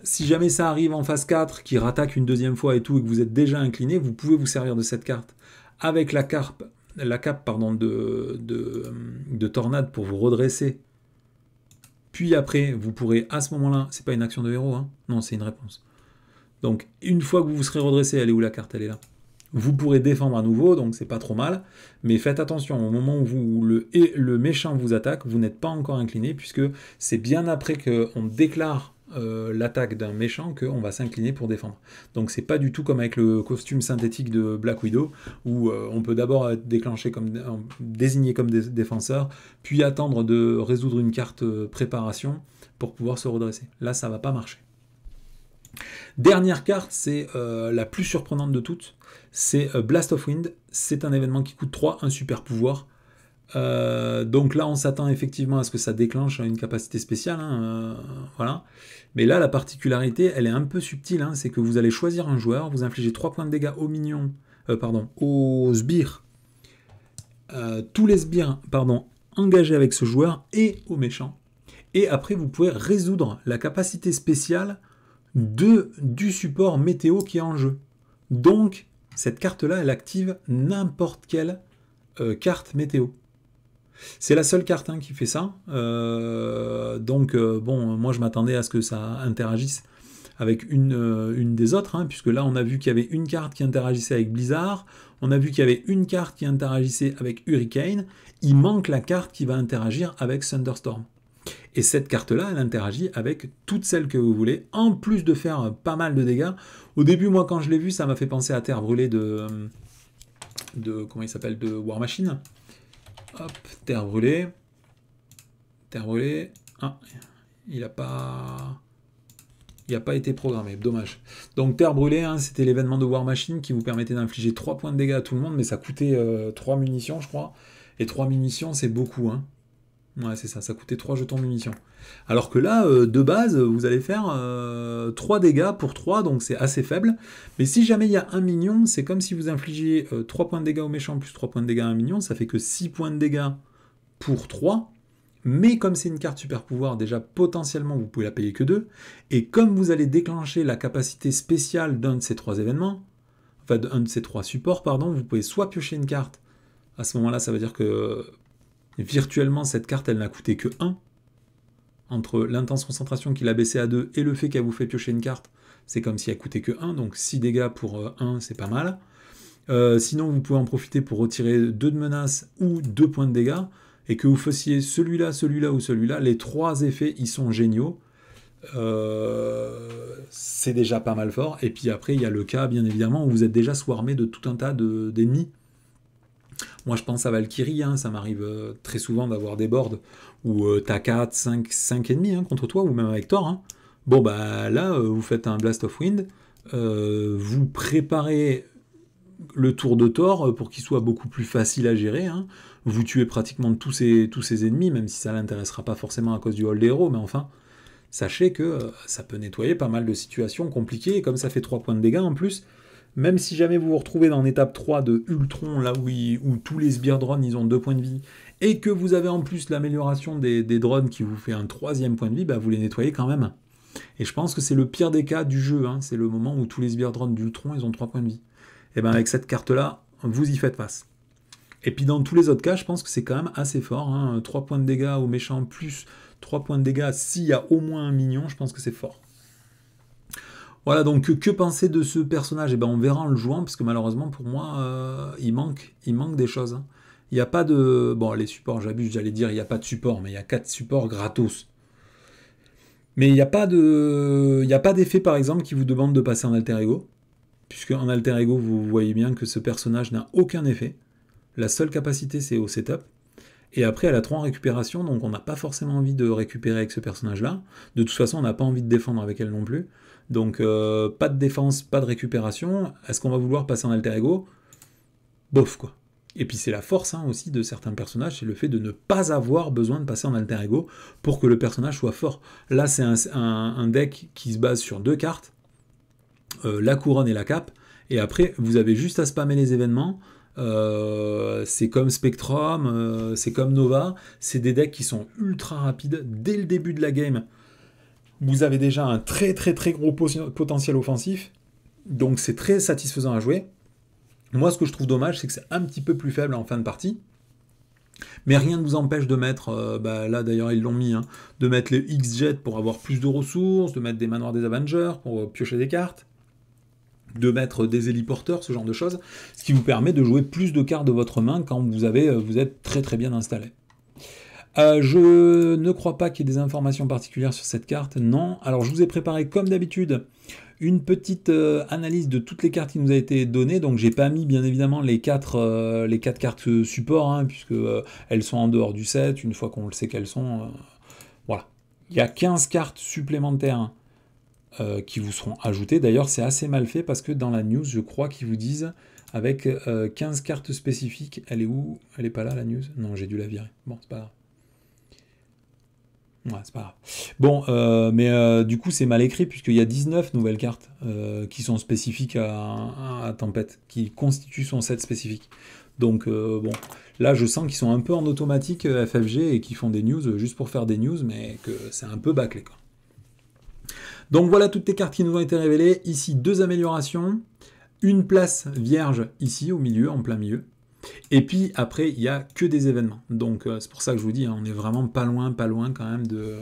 si jamais ça arrive en phase 4, qui rattaque une deuxième fois et tout, et que vous êtes déjà incliné, vous pouvez vous servir de cette carte avec la cape de tornade pour vous redresser. Puis après, vous pourrez, à ce moment-là, c'est pas une action de héros, hein, non, c'est une réponse. Donc, une fois que vous vous serez redressé, elle est où la carte? Elle est là. Vous pourrez défendre à nouveau, donc c'est pas trop mal. Mais faites attention, au moment où le méchant vous attaque, vous n'êtes pas encore incliné, puisque c'est bien après qu'on déclare l'attaque d'un méchant qu'on va s'incliner pour défendre. Donc c'est pas du tout comme avec le costume synthétique de Black Widow, où on peut d'abord être désigné comme défenseur, puis attendre de résoudre une carte préparation pour pouvoir se redresser. Là, ça va pas marcher. Dernière carte, c'est la plus surprenante de toutes, c'est Blast of Wind. C'est un événement qui coûte 3, un super pouvoir. Donc là, on s'attend effectivement à ce que ça déclenche une capacité spéciale, hein, voilà. Mais là, la particularité, elle est un peu subtile, hein, c'est que vous allez choisir un joueur, vous infligez 3 points de dégâts aux minions, aux sbires, tous les sbires, engagés avec ce joueur et aux méchants. Et après, vous pouvez résoudre la capacité spéciale du support météo qui est en jeu. Donc, cette carte-là, elle active n'importe quelle carte météo. C'est la seule carte hein, qui fait ça. Bon, moi je m'attendais à ce que ça interagisse avec une des autres, hein, puisque là on a vu qu'il y avait une carte qui interagissait avec Blizzard, on a vu qu'il y avait une carte qui interagissait avec Hurricane, il manque la carte qui va interagir avec Thunderstorm. Et cette carte-là, elle interagit avec toutes celles que vous voulez, en plus de faire pas mal de dégâts. Au début, moi quand je l'ai vu, ça m'a fait penser à Terre Brûlée comment il s'appelle, de War Machine. Hop, Terre Brûlée. Terre Brûlée. Ah, il n'a pas été programmé, dommage. Donc Terre Brûlée, hein, c'était l'événement de War Machine qui vous permettait d'infliger 3 points de dégâts à tout le monde, mais ça coûtait 3 munitions, je crois. Et 3 munitions, c'est beaucoup, hein. Ouais, c'est ça, ça coûtait 3 jetons de munitions. Alors que là, de base, vous allez faire 3 dégâts pour 3, donc c'est assez faible. Mais si jamais il y a un minion, c'est comme si vous infligiez 3 points de dégâts au méchant plus 3 points de dégâts à un minion, ça fait que 6 points de dégâts pour 3. Mais comme c'est une carte super pouvoir, déjà potentiellement vous pouvez la payer que 2. Et comme vous allez déclencher la capacité spéciale d'un de ces 3 événements, enfin d'un de ces 3 supports, pardon, vous pouvez soit piocher une carte. À ce moment-là, ça veut dire que virtuellement, cette carte, elle n'a coûté que 1. Entre l'intense concentration qu'il a baissé à 2 et le fait qu'elle vous fait piocher une carte, c'est comme si elle coûtait que 1, donc 6 dégâts pour 1, c'est pas mal. Sinon, vous pouvez en profiter pour retirer 2 de menace ou 2 points de dégâts, et que vous fassiez celui-là, celui-là ou celui-là, les 3 effets, ils sont géniaux. C'est déjà pas mal fort. Et puis après, il y a le cas, bien évidemment, où vous êtes déjà swarmé de tout un tas d'ennemis. Moi, je pense à Valkyrie, hein, ça m'arrive très souvent d'avoir des boards où t'as 4, 5, 5 ennemis hein, contre toi, ou même avec Thor. Hein. Bon, bah là, vous faites un Blast of Wind, vous préparez le tour de Thor pour qu'il soit beaucoup plus facile à gérer. Hein. Vous tuez pratiquement tous ces ennemis, même si ça ne l'intéressera pas forcément à cause du hall des héros, mais enfin, sachez que ça peut nettoyer pas mal de situations compliquées, et comme ça fait 3 points de dégâts en plus, même si jamais vous vous retrouvez dans l'étape 3 de Ultron, là où tous les sbires drones ils ont 2 points de vie, et que vous avez en plus l'amélioration des drones qui vous fait un 3e point de vie, bah vous les nettoyez quand même. Et je pense que c'est le pire des cas du jeu, hein. C'est le moment où tous les sbires drones d'Ultron ils ont 3 points de vie. Et bien avec cette carte-là, vous y faites face. Et puis dans tous les autres cas, je pense que c'est quand même assez fort. Hein. 3 points de dégâts aux méchants, plus 3 points de dégâts s'il y a au moins un minion, je pense que c'est fort. Voilà, donc que penser de ce personnage? Et ben on verra en le jouant, parce que malheureusement pour moi, il manque des choses. Hein. Il n'y a pas de... Bon, les supports, j'abuse, j'allais dire il n'y a pas de support, mais il y a 4 supports gratos. Mais il n'y a pas d'effet, par exemple, qui vous demande de passer en alter ego. Puisque en alter ego, vous voyez bien que ce personnage n'a aucun effet. La seule capacité, c'est au setup. Et après, elle a 3 en récupération, donc on n'a pas forcément envie de récupérer avec ce personnage-là. De toute façon, on n'a pas envie de défendre avec elle non plus. Donc, pas de défense, pas de récupération. Est-ce qu'on va vouloir passer en alter ego? Bof, quoi. Et puis c'est la force hein, aussi de certains personnages, c'est le fait de ne pas avoir besoin de passer en alter ego pour que le personnage soit fort. Là, c'est un deck qui se base sur 2 cartes, la couronne et la cape, et après, vous avez juste à spammer les événements. C'est comme Spectrum, c'est comme Nova, c'est des decks qui sont ultra rapides dès le début de la game. Vous avez déjà un très très très gros potentiel offensif, donc c'est très satisfaisant à jouer. Moi, ce que je trouve dommage, c'est que c'est un petit peu plus faible en fin de partie. Mais rien ne vous empêche de mettre, là d'ailleurs ils l'ont mis, hein, de mettre les X-Jet pour avoir plus de ressources, de mettre des manoirs des Avengers pour piocher des cartes, de mettre des héliporteurs, ce genre de choses, ce qui vous permet de jouer plus de cartes de votre main quand vous êtes très très bien installé. Je ne crois pas qu'il y ait des informations particulières sur cette carte, non. Alors je vous ai préparé comme d'habitude une petite analyse de toutes les cartes qui nous a été données, donc j'ai pas mis bien évidemment les 4 cartes support, hein, puisque elles sont en dehors du set, une fois qu'on le sait qu'elles sont, voilà. Il y a 15 cartes supplémentaires qui vous seront ajoutées, d'ailleurs c'est assez mal fait, parce que dans la news, je crois qu'ils vous disent, avec 15 cartes spécifiques, elle est où? Elle est pas là la news? Non, j'ai dû la virer, bon c'est pas grave. Ouais, c'est pas grave. Bon, mais du coup, c'est mal écrit, puisqu'il y a 19 nouvelles cartes qui sont spécifiques à Tempête, qui constituent son set spécifique. Donc, bon, là, je sens qu'ils sont un peu en automatique FFG et qu'ils font des news juste pour faire des news, mais que c'est un peu bâclé, quoi. Donc, voilà toutes les cartes qui nous ont été révélées. Ici, 2 améliorations. Une place vierge, ici, au milieu, en plein milieu. Et puis après, il n'y a que des événements. Donc c'est pour ça que je vous dis, hein, on est vraiment pas loin quand même de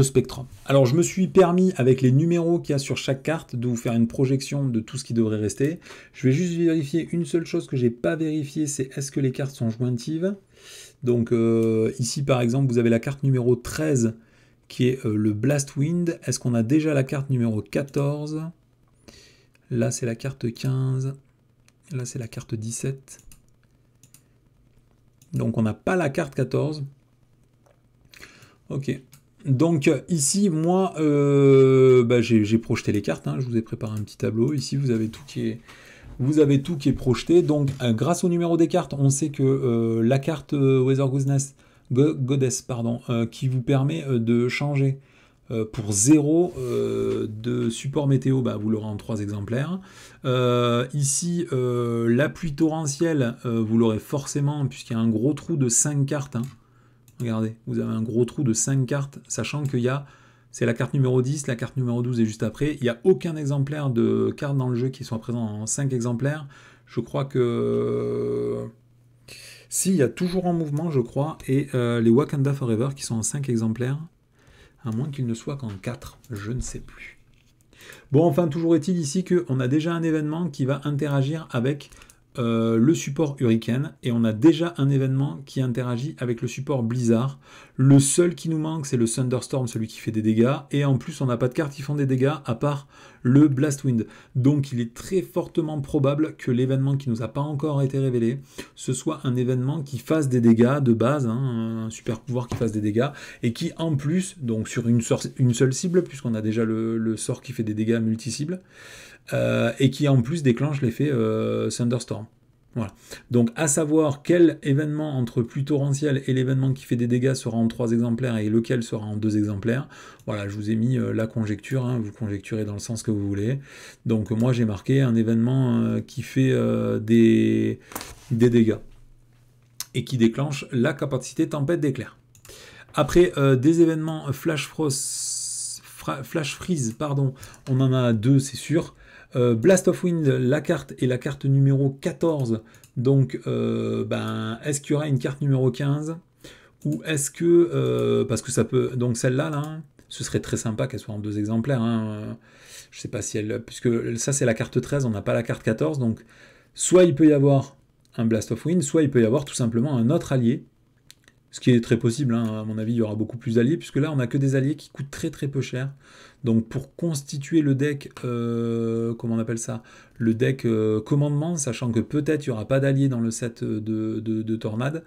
Spectrum. Alors je me suis permis, avec les numéros qu'il y a sur chaque carte, de vous faire une projection de tout ce qui devrait rester. Je vais juste vérifier une seule chose que j'ai pas vérifié, c'est est-ce que les cartes sont jointives. Donc ici par exemple, vous avez la carte numéro 13 qui est le Blast Wind. Est-ce qu'on a déjà la carte numéro 14? Là c'est la carte 15. Là, c'est la carte 17. Donc, on n'a pas la carte 14. Ok. Donc, ici, moi, j'ai projeté les cartes. Hein. Je vous ai préparé un petit tableau. Ici, vous avez tout qui est projeté. Donc, grâce au numéro des cartes, on sait que la carte Weather Goddess, qui vous permet de changer pour 0 de support météo, vous l'aurez en 3 exemplaires. Ici, la pluie torrentielle, vous l'aurez forcément, puisqu'il y a un gros trou de 5 cartes. Hein. Regardez, vous avez un gros trou de 5 cartes, sachant qu'il y a, c'est la carte numéro 10, la carte numéro 12 est juste après. Il n'y a aucun exemplaire de carte dans le jeu qui soit présent en 5 exemplaires. Je crois que... Si, il y a toujours en mouvement, je crois, et les Wakanda Forever qui sont en 5 exemplaires. À moins qu'il ne soit qu'en 4, je ne sais plus. Bon, enfin, toujours est-il ici qu'on a déjà un événement qui va interagir avec le support Hurricane, et on a déjà un événement qui interagit avec le support Blizzard. Le seul qui nous manque, c'est le Thunderstorm, celui qui fait des dégâts, et en plus on n'a pas de cartes qui font des dégâts à part le Blast Wind. Donc il est très fortement probable que l'événement qui nous a pas encore été révélé, ce soit un événement qui fasse des dégâts de base, hein, un super pouvoir qui fasse des dégâts, et qui en plus, donc sur une seule cible, puisqu'on a déjà le sort qui fait des dégâts multi-cibles, et qui en plus déclenche l'effet Thunderstorm. Voilà. Donc à savoir quel événement entre pluie torrentielle et l'événement qui fait des dégâts sera en 3 exemplaires et lequel sera en 2 exemplaires. Voilà, je vous ai mis la conjecture, hein, vous conjecturez dans le sens que vous voulez. Donc moi j'ai marqué un événement qui fait des dégâts et qui déclenche la capacité tempête d'éclair. Après des événements flash freeze, pardon, on en a 2 c'est sûr. Blast of Wind, la carte est la carte numéro 14, donc est-ce qu'il y aura une carte numéro 15 ou est-ce que, parce que ça peut, donc celle-là, là, ce serait très sympa qu'elle soit en 2 exemplaires, hein. Je sais pas si elle, puisque ça c'est la carte 13, on n'a pas la carte 14, donc soit il peut y avoir un Blast of Wind, soit il peut y avoir tout simplement un autre allié, ce qui est très possible, hein. À mon avis il y aura beaucoup plus d'alliés, puisque là on n'a que des alliés qui coûtent très très peu cher. Donc pour constituer le deck, comment on appelle ça, le deck commandement, sachant que peut-être il n'y aura pas d'alliés dans le set de Tornade,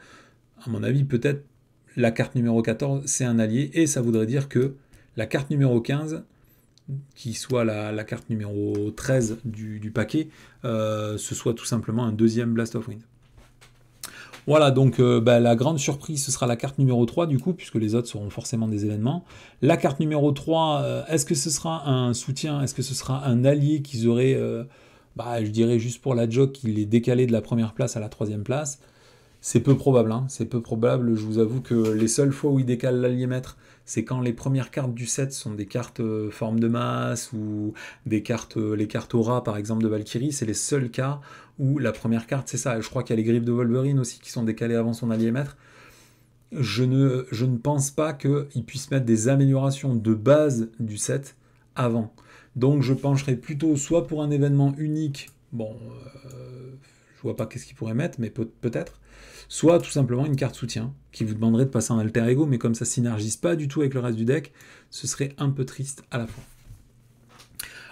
à mon avis peut-être la carte numéro 14 c'est un allié, et ça voudrait dire que la carte numéro 15, qui soit la carte numéro 13 du paquet, ce soit tout simplement un deuxième Blast of Wind. Voilà, donc la grande surprise, ce sera la carte numéro 3 du coup, puisque les autres seront forcément des événements. La carte numéro 3, est-ce que ce sera un soutien, est-ce que ce sera un allié qu'ils auraient, je dirais juste pour la joke, qu'il est décalé de la première place à la 3e place? C'est peu probable, hein, c'est peu probable. Je vous avoue que les seules fois où il décale l'allié maître, c'est quand les premières cartes du set sont des cartes forme de masse ou des cartes, les cartes aura par exemple de Valkyrie. C'est les seuls cas où la première carte, c'est ça. Je crois qu'il y a les griffes de Wolverine aussi qui sont décalées avant son allié maître. Je ne pense pas qu'ils puissent mettre des améliorations de base du set avant. Donc je pencherai plutôt soit pour un événement unique, bon, je vois pas qu'est-ce qu'ils pourraient mettre, mais peut-être, soit tout simplement une carte soutien, qui vous demanderait de passer en alter ego, mais comme ça synergise pas du tout avec le reste du deck, ce serait un peu triste à la fin.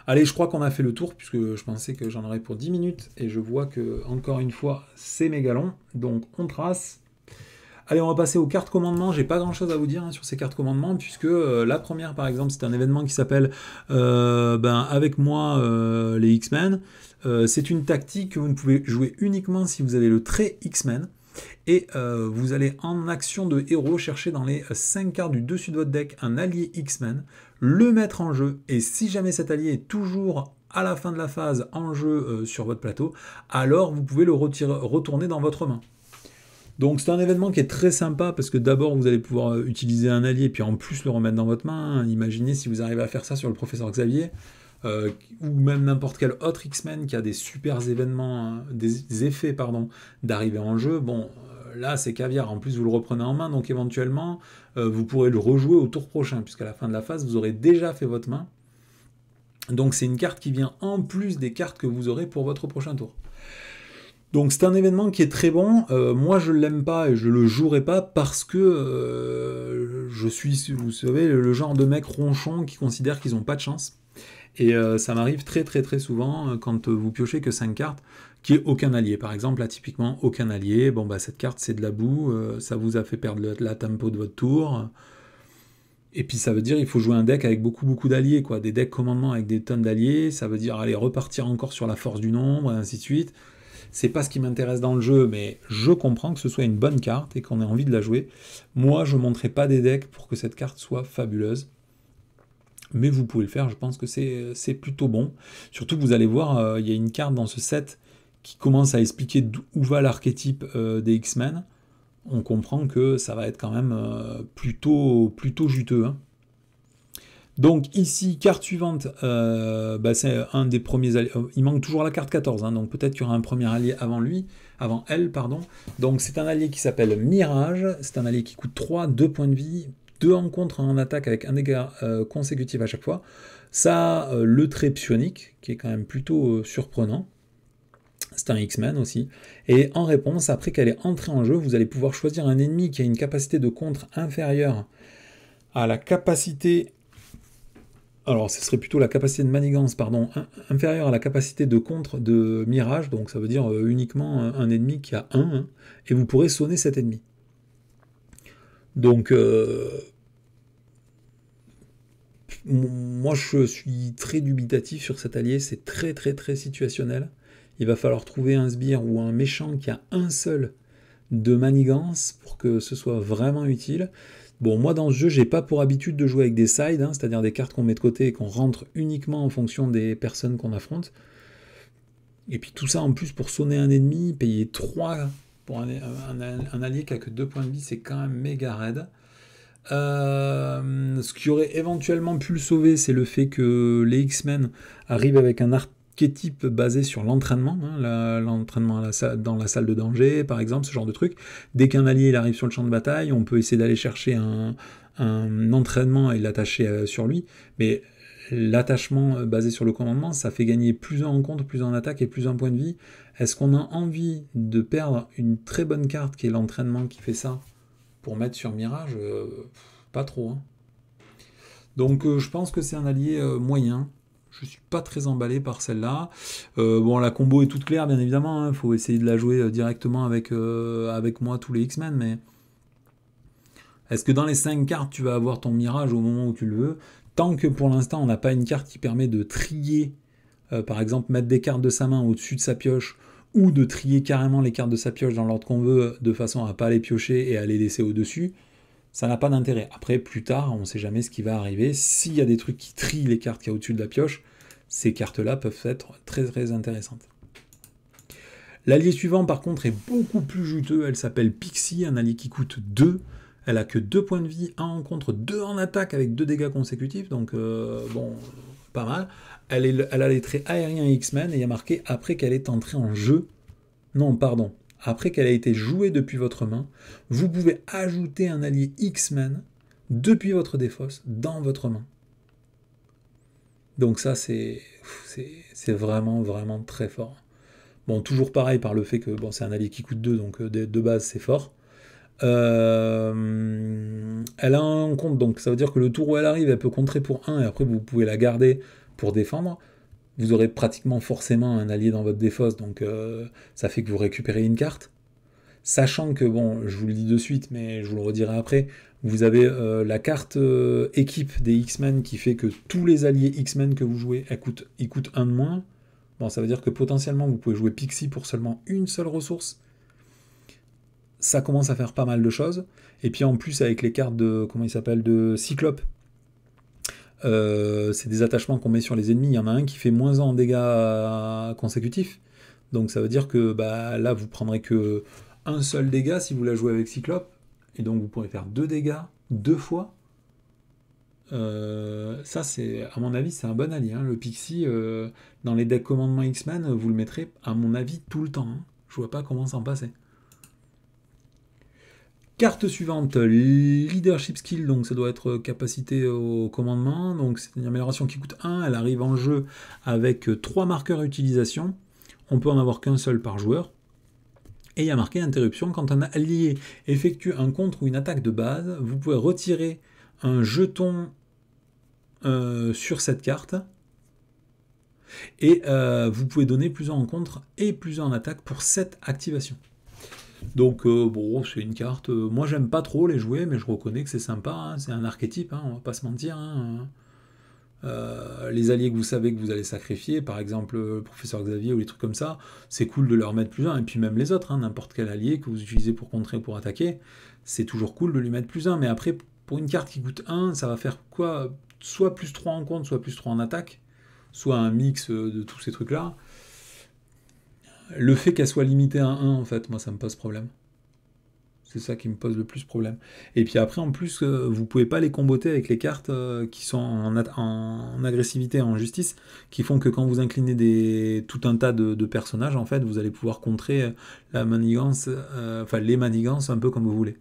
Allez, je crois qu'on a fait le tour, puisque je pensais que j'en aurais pour 10 minutes, et je vois que, encore une fois, c'est méga long, donc on trace. Allez, on va passer aux cartes commandement. J'ai pas grand chose à vous dire sur ces cartes commandement, puisque la première, par exemple, c'est un événement qui s'appelle Avec moi les X-Men. C'est une tactique que vous ne pouvez jouer uniquement si vous avez le trait X-Men. Et vous allez en action de héros chercher dans les 5 cartes du dessus de votre deck un allié X-Men, le mettre en jeu, et si jamais cet allié est toujours à la fin de la phase en jeu sur votre plateau, alors vous pouvez le retourner dans votre main. Donc c'est un événement qui est très sympa parce que d'abord vous allez pouvoir utiliser un allié puis en plus le remettre dans votre main. Imaginez si vous arrivez à faire ça sur le professeur Xavier ou même n'importe quel autre X-Men qui a des super événements, des effets d'arrivée en jeu. Bon, là c'est caviar. En plus vous le reprenez en main, donc éventuellement vous pourrez le rejouer au tour prochain puisqu'à la fin de la phase vous aurez déjà fait votre main. Donc c'est une carte qui vient en plus des cartes que vous aurez pour votre prochain tour. Donc c'est un événement qui est très bon. Moi je l'aime pas et je le jouerai pas parce que je suis, vous savez, le genre de mec ronchon qui considère qu'ils n'ont pas de chance. Et ça m'arrive très très très souvent quand vous piochez que 5 cartes, qui est aucun allié. Par exemple, là typiquement aucun allié. Bon bah cette carte c'est de la boue, ça vous a fait perdre la tempo de votre tour. Et puis ça veut dire il faut jouer un deck avec beaucoup d'alliés, quoi. Des decks commandement avec des tonnes d'alliés. Ça veut dire aller repartir encore sur la force du nombre et ainsi de suite. C'est pas ce qui m'intéresse dans le jeu, mais je comprends que ce soit une bonne carte et qu'on ait envie de la jouer. Moi, je ne monterai pas des decks pour que cette carte soit fabuleuse. Mais vous pouvez le faire, je pense que c'est plutôt bon. Surtout que vous allez voir, il y a une carte dans ce set qui commence à expliquer où va l'archétype des X-Men. On comprend que ça va être quand même plutôt juteux, hein. Donc ici, carte suivante, c'est un des premiers alliés. Il manque toujours la carte 14, hein, donc peut-être qu'il y aura un premier allié avant elle, pardon. Donc c'est un allié qui s'appelle Mirage, c'est un allié qui coûte 3, 2 points de vie, 2 rencontres en attaque avec un dégât consécutif à chaque fois. Ça a le trait psionique, qui est quand même plutôt surprenant. C'est un X-Men aussi. Et en réponse, après qu'elle est entrée en jeu, vous allez pouvoir choisir un ennemi qui a une capacité de contre inférieure à la capacité... Alors, ce serait plutôt la capacité de manigance, pardon, inférieure à la capacité de contre de Mirage, donc ça veut dire uniquement un ennemi qui a 1, et vous pourrez sonner cet ennemi. Donc, moi je suis très dubitatif sur cet allié, c'est très très très situationnel. Il va falloir trouver un sbire ou un méchant qui a un seul de manigance pour que ce soit vraiment utile. Bon, moi dans ce jeu, j'ai pas pour habitude de jouer avec des sides, hein, c'est-à-dire des cartes qu'on met de côté et qu'on rentre uniquement en fonction des personnes qu'on affronte. Et puis tout ça en plus pour sonner un ennemi, payer 3 pour un allié qui a que 2 points de vie, c'est quand même méga raide. Ce qui aurait éventuellement pu le sauver, c'est le fait que les X-Men arrivent avec un archétype basé sur l'entraînement, hein, l'entraînement dans la salle de danger, par exemple, ce genre de truc. Dès qu'un allié il arrive sur le champ de bataille, on peut essayer d'aller chercher un entraînement et l'attacher sur lui, mais l'attachement basé sur le commandement, ça fait gagner plus en contre, plus en attaque et plus en point de vie. Est-ce qu'on a envie de perdre une très bonne carte qui est l'entraînement qui fait ça pour mettre sur Mirage? Pas trop. Hein. Donc je pense que c'est un allié moyen. Je suis pas très emballé par celle-là. Bon, la combo est toute claire, bien évidemment. Il faut essayer de la jouer directement avec moi, tous les X-Men. Mais est-ce que dans les 5 cartes, tu vas avoir ton Mirage au moment où tu le veux? Tant que pour l'instant, on n'a pas une carte qui permet de trier, par exemple, mettre des cartes de sa main au-dessus de sa pioche, ou de trier carrément les cartes de sa pioche dans l'ordre qu'on veut, de façon à ne pas les piocher et à les laisser au-dessus, ça n'a pas d'intérêt. Après, plus tard, on ne sait jamais ce qui va arriver. S'il y a des trucs qui trient les cartes qu'il y a au-dessus de la pioche, ces cartes-là peuvent être très très intéressantes. L'allié suivant, par contre, est beaucoup plus juteux. Elle s'appelle Pixie, un allié qui coûte 2. Elle a que 2 points de vie, 1 en contre, 2 en attaque avec 2 dégâts consécutifs. Donc, bon, pas mal. Elle a les traits aériens X-Men et il y a marqué après qu'elle est entrée en jeu. Non, pardon. Après qu'elle a été jouée depuis votre main, vous pouvez ajouter un allié X-Men depuis votre défausse dans votre main. Donc ça, c'est vraiment, vraiment très fort. Bon, toujours pareil par le fait que bon, c'est un allié qui coûte 2, donc de base, c'est fort. Elle a un compte, donc ça veut dire que le tour où elle arrive, elle peut contrer pour 1, et après vous pouvez la garder pour défendre. Vous aurez pratiquement forcément un allié dans votre défausse, donc ça fait que vous récupérez une carte. Sachant que, bon, je vous le dis de suite, mais je vous le redirai après, vous avez la carte équipe des X-Men qui fait que tous les alliés X-Men que vous jouez, ils coûtent 1 de moins. Bon, ça veut dire que potentiellement, vous pouvez jouer Pixie pour seulement une seule ressource. Ça commence à faire pas mal de choses. Et puis en plus, avec les cartes de, comment il s'appelle, de Cyclope, c'est des attachements qu'on met sur les ennemis. Il y en a un qui fait moins 1 en dégâts consécutifs. Donc ça veut dire que bah, là, vous prendrez que un seul dégât si vous la jouez avec Cyclope. Et donc vous pourrez faire 2 dégâts 2 fois. Ça, c'est, à mon avis, c'est un bon allié. Hein. Le Pixie, dans les decks commandement X-Men, vous le mettrez, à mon avis, tout le temps. Hein. Je vois pas comment s'en passer. Carte suivante, Leadership Skill, donc ça doit être capacité au commandement, donc c'est une amélioration qui coûte 1, elle arrive en jeu avec 3 marqueurs utilisation, on peut en avoir qu'un seul par joueur, et il y a marqué interruption, quand un allié effectue un contre ou une attaque de base, vous pouvez retirer un jeton sur cette carte, et vous pouvez donner plus en contre et plus en attaque pour cette activation. Donc bon, c'est une carte, moi j'aime pas trop les jouer, mais je reconnais que c'est sympa, hein, c'est un archétype, hein, on va pas se mentir. Hein. Les alliés que vous savez que vous allez sacrifier, par exemple le professeur Xavier ou les trucs comme ça, c'est cool de leur mettre plus 1, et puis même les autres, hein, n'importe quel allié que vous utilisez pour contrer ou pour attaquer, c'est toujours cool de lui mettre plus 1, mais après, pour une carte qui coûte 1, ça va faire quoi? Soit plus 3 en contre, soit plus 3 en attaque, soit un mix de tous ces trucs-là. Le fait qu'elle soit limitée à 1, en fait, moi, ça me pose problème. C'est ça qui me pose le plus problème. Et puis après, en plus, vous pouvez pas les comboter avec les cartes qui sont en agressivité et en justice, qui font que quand vous inclinez tout un tas de personnages, en fait, vous allez pouvoir contrer la manigance, enfin les manigances un peu comme vous voulez.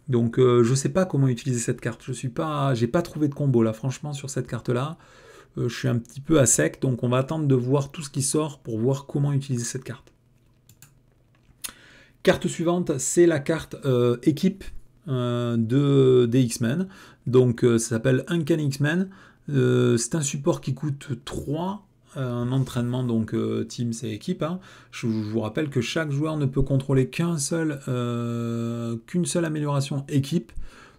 Donc, je sais pas comment utiliser cette carte. J'ai pas trouvé de combo là, franchement, sur cette carte-là. Je suis un petit peu à sec, donc on va attendre de voir tout ce qui sort pour voir comment utiliser cette carte. Carte suivante, c'est la carte équipe des X-Men. Donc ça s'appelle Uncanny X-Men. C'est un support qui coûte 3. Un entraînement, donc team c'est équipe. Hein. Je vous rappelle que chaque joueur ne peut contrôler qu'une seule amélioration équipe.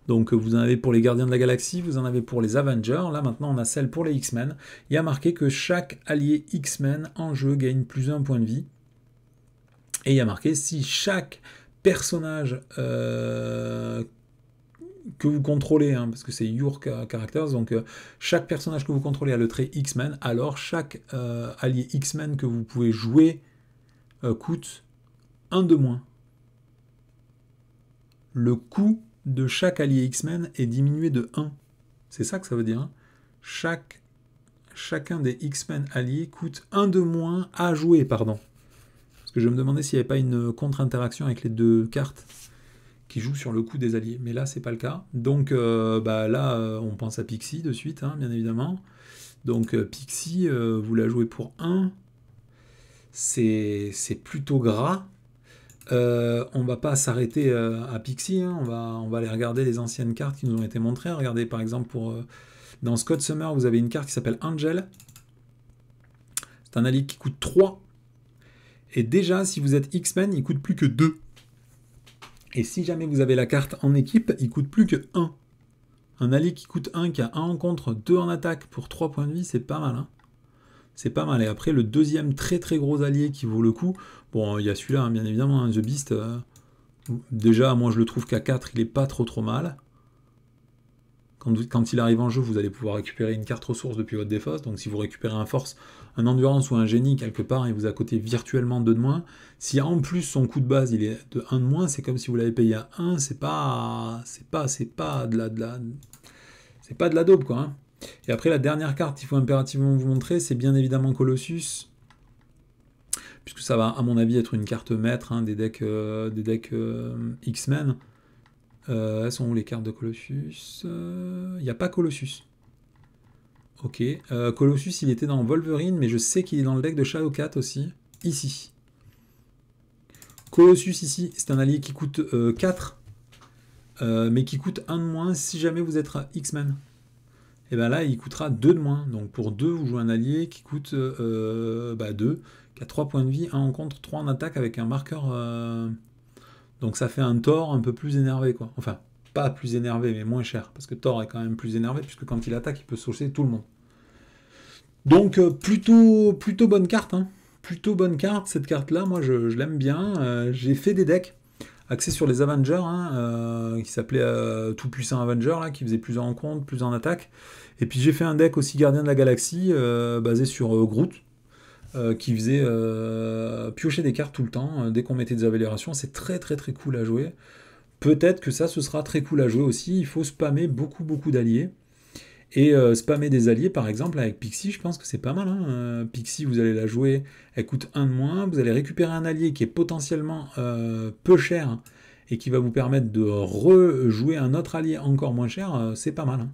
Donc vous en avez pour les Gardiens de la Galaxie, vous en avez pour les Avengers. Là maintenant on a celle pour les X-Men. Il y a marqué que chaque allié X-Men en jeu gagne plus 1 point de vie. Et il y a marqué si chaque personnage que vous contrôlez, hein, parce que c'est Your Characters, donc chaque personnage que vous contrôlez a le trait X-Men, alors chaque allié X-Men que vous pouvez jouer coûte 1 de moins. Le coût de chaque allié X-Men est diminué de 1. C'est ça que ça veut dire. Hein. Chacun des X-Men alliés coûte 1 de moins à jouer, pardon. Parce que je me demandais s'il n'y avait pas une contre-interaction avec les deux cartes qui jouent sur le coup des alliés. Mais là, c'est pas le cas. Donc là, on pense à Pixie de suite, hein, bien évidemment. Donc Pixie, vous la jouez pour 1. C'est plutôt gras. On va pas s'arrêter à Pixie. Hein. On va aller regarder les anciennes cartes qui nous ont été montrées. Regardez par exemple dans Scott Summer, vous avez une carte qui s'appelle Angel. C'est un allié qui coûte 3. Et déjà, si vous êtes X-Men, il coûte plus que 2. Et si jamais vous avez la carte en équipe, il coûte plus que 1. Un allié qui coûte 1, qui a 1 en contre, 2 en attaque pour 3 points de vie, c'est pas mal. Hein. C'est pas mal. Et après, le deuxième très très gros allié qui vaut le coup, bon, il y a celui-là, hein, bien évidemment, hein, The Beast. Déjà, moi je le trouve qu'à 4, il est pas trop mal. Quand il arrive en jeu, vous allez pouvoir récupérer une carte ressource depuis votre défausse. Donc si vous récupérez un force, un endurance ou un génie quelque part, il vous a coûté virtuellement 2 de moins. Si en plus son coût de base il est de 1 de moins, c'est comme si vous l'avez payé à 1, c'est pas de la daube quoi. Hein. Et après la dernière carte qu'il faut impérativement vous montrer, c'est bien évidemment Colossus. Puisque ça va à mon avis être une carte maître hein, des decks X-Men. Elles sont où les cartes de Colossus? Il n'y a pas Colossus. Ok. Colossus, il était dans Wolverine, mais je sais qu'il est dans le deck de Shadowcat aussi. Ici. Colossus, ici, c'est un allié qui coûte 4, mais qui coûte 1 de moins si jamais vous êtes X-Men. Et bien là, il coûtera 2 de moins. Donc pour 2, vous jouez un allié qui coûte 2, qui a 3 points de vie, 1 en contre, 3 en attaque avec un marqueur... Donc ça fait un Thor un peu plus énervé, quoi. Enfin, pas plus énervé, mais moins cher. Parce que Thor est quand même plus énervé, puisque quand il attaque, il peut saucer tout le monde. Donc plutôt bonne carte, hein. Plutôt bonne carte, cette carte-là, moi je l'aime bien. J'ai fait des decks axés sur les Avengers, hein, qui s'appelait Tout-Puissant Avenger, là, qui faisait plus en compte, plus en attaque. Et puis j'ai fait un deck aussi Gardien de la Galaxie, basé sur Groot. Qui faisait piocher des cartes tout le temps dès qu'on mettait des améliorations. C'est très très très cool à jouer. Peut-être que ça, ce sera très cool à jouer aussi. Il faut spammer beaucoup d'alliés. Et spammer des alliés, par exemple, avec Pixie, je pense que c'est pas mal. Hein. Pixie, vous allez la jouer, elle coûte 1 de moins. Vous allez récupérer un allié qui est potentiellement peu cher hein, et qui va vous permettre de rejouer un autre allié encore moins cher. C'est pas mal. Hein.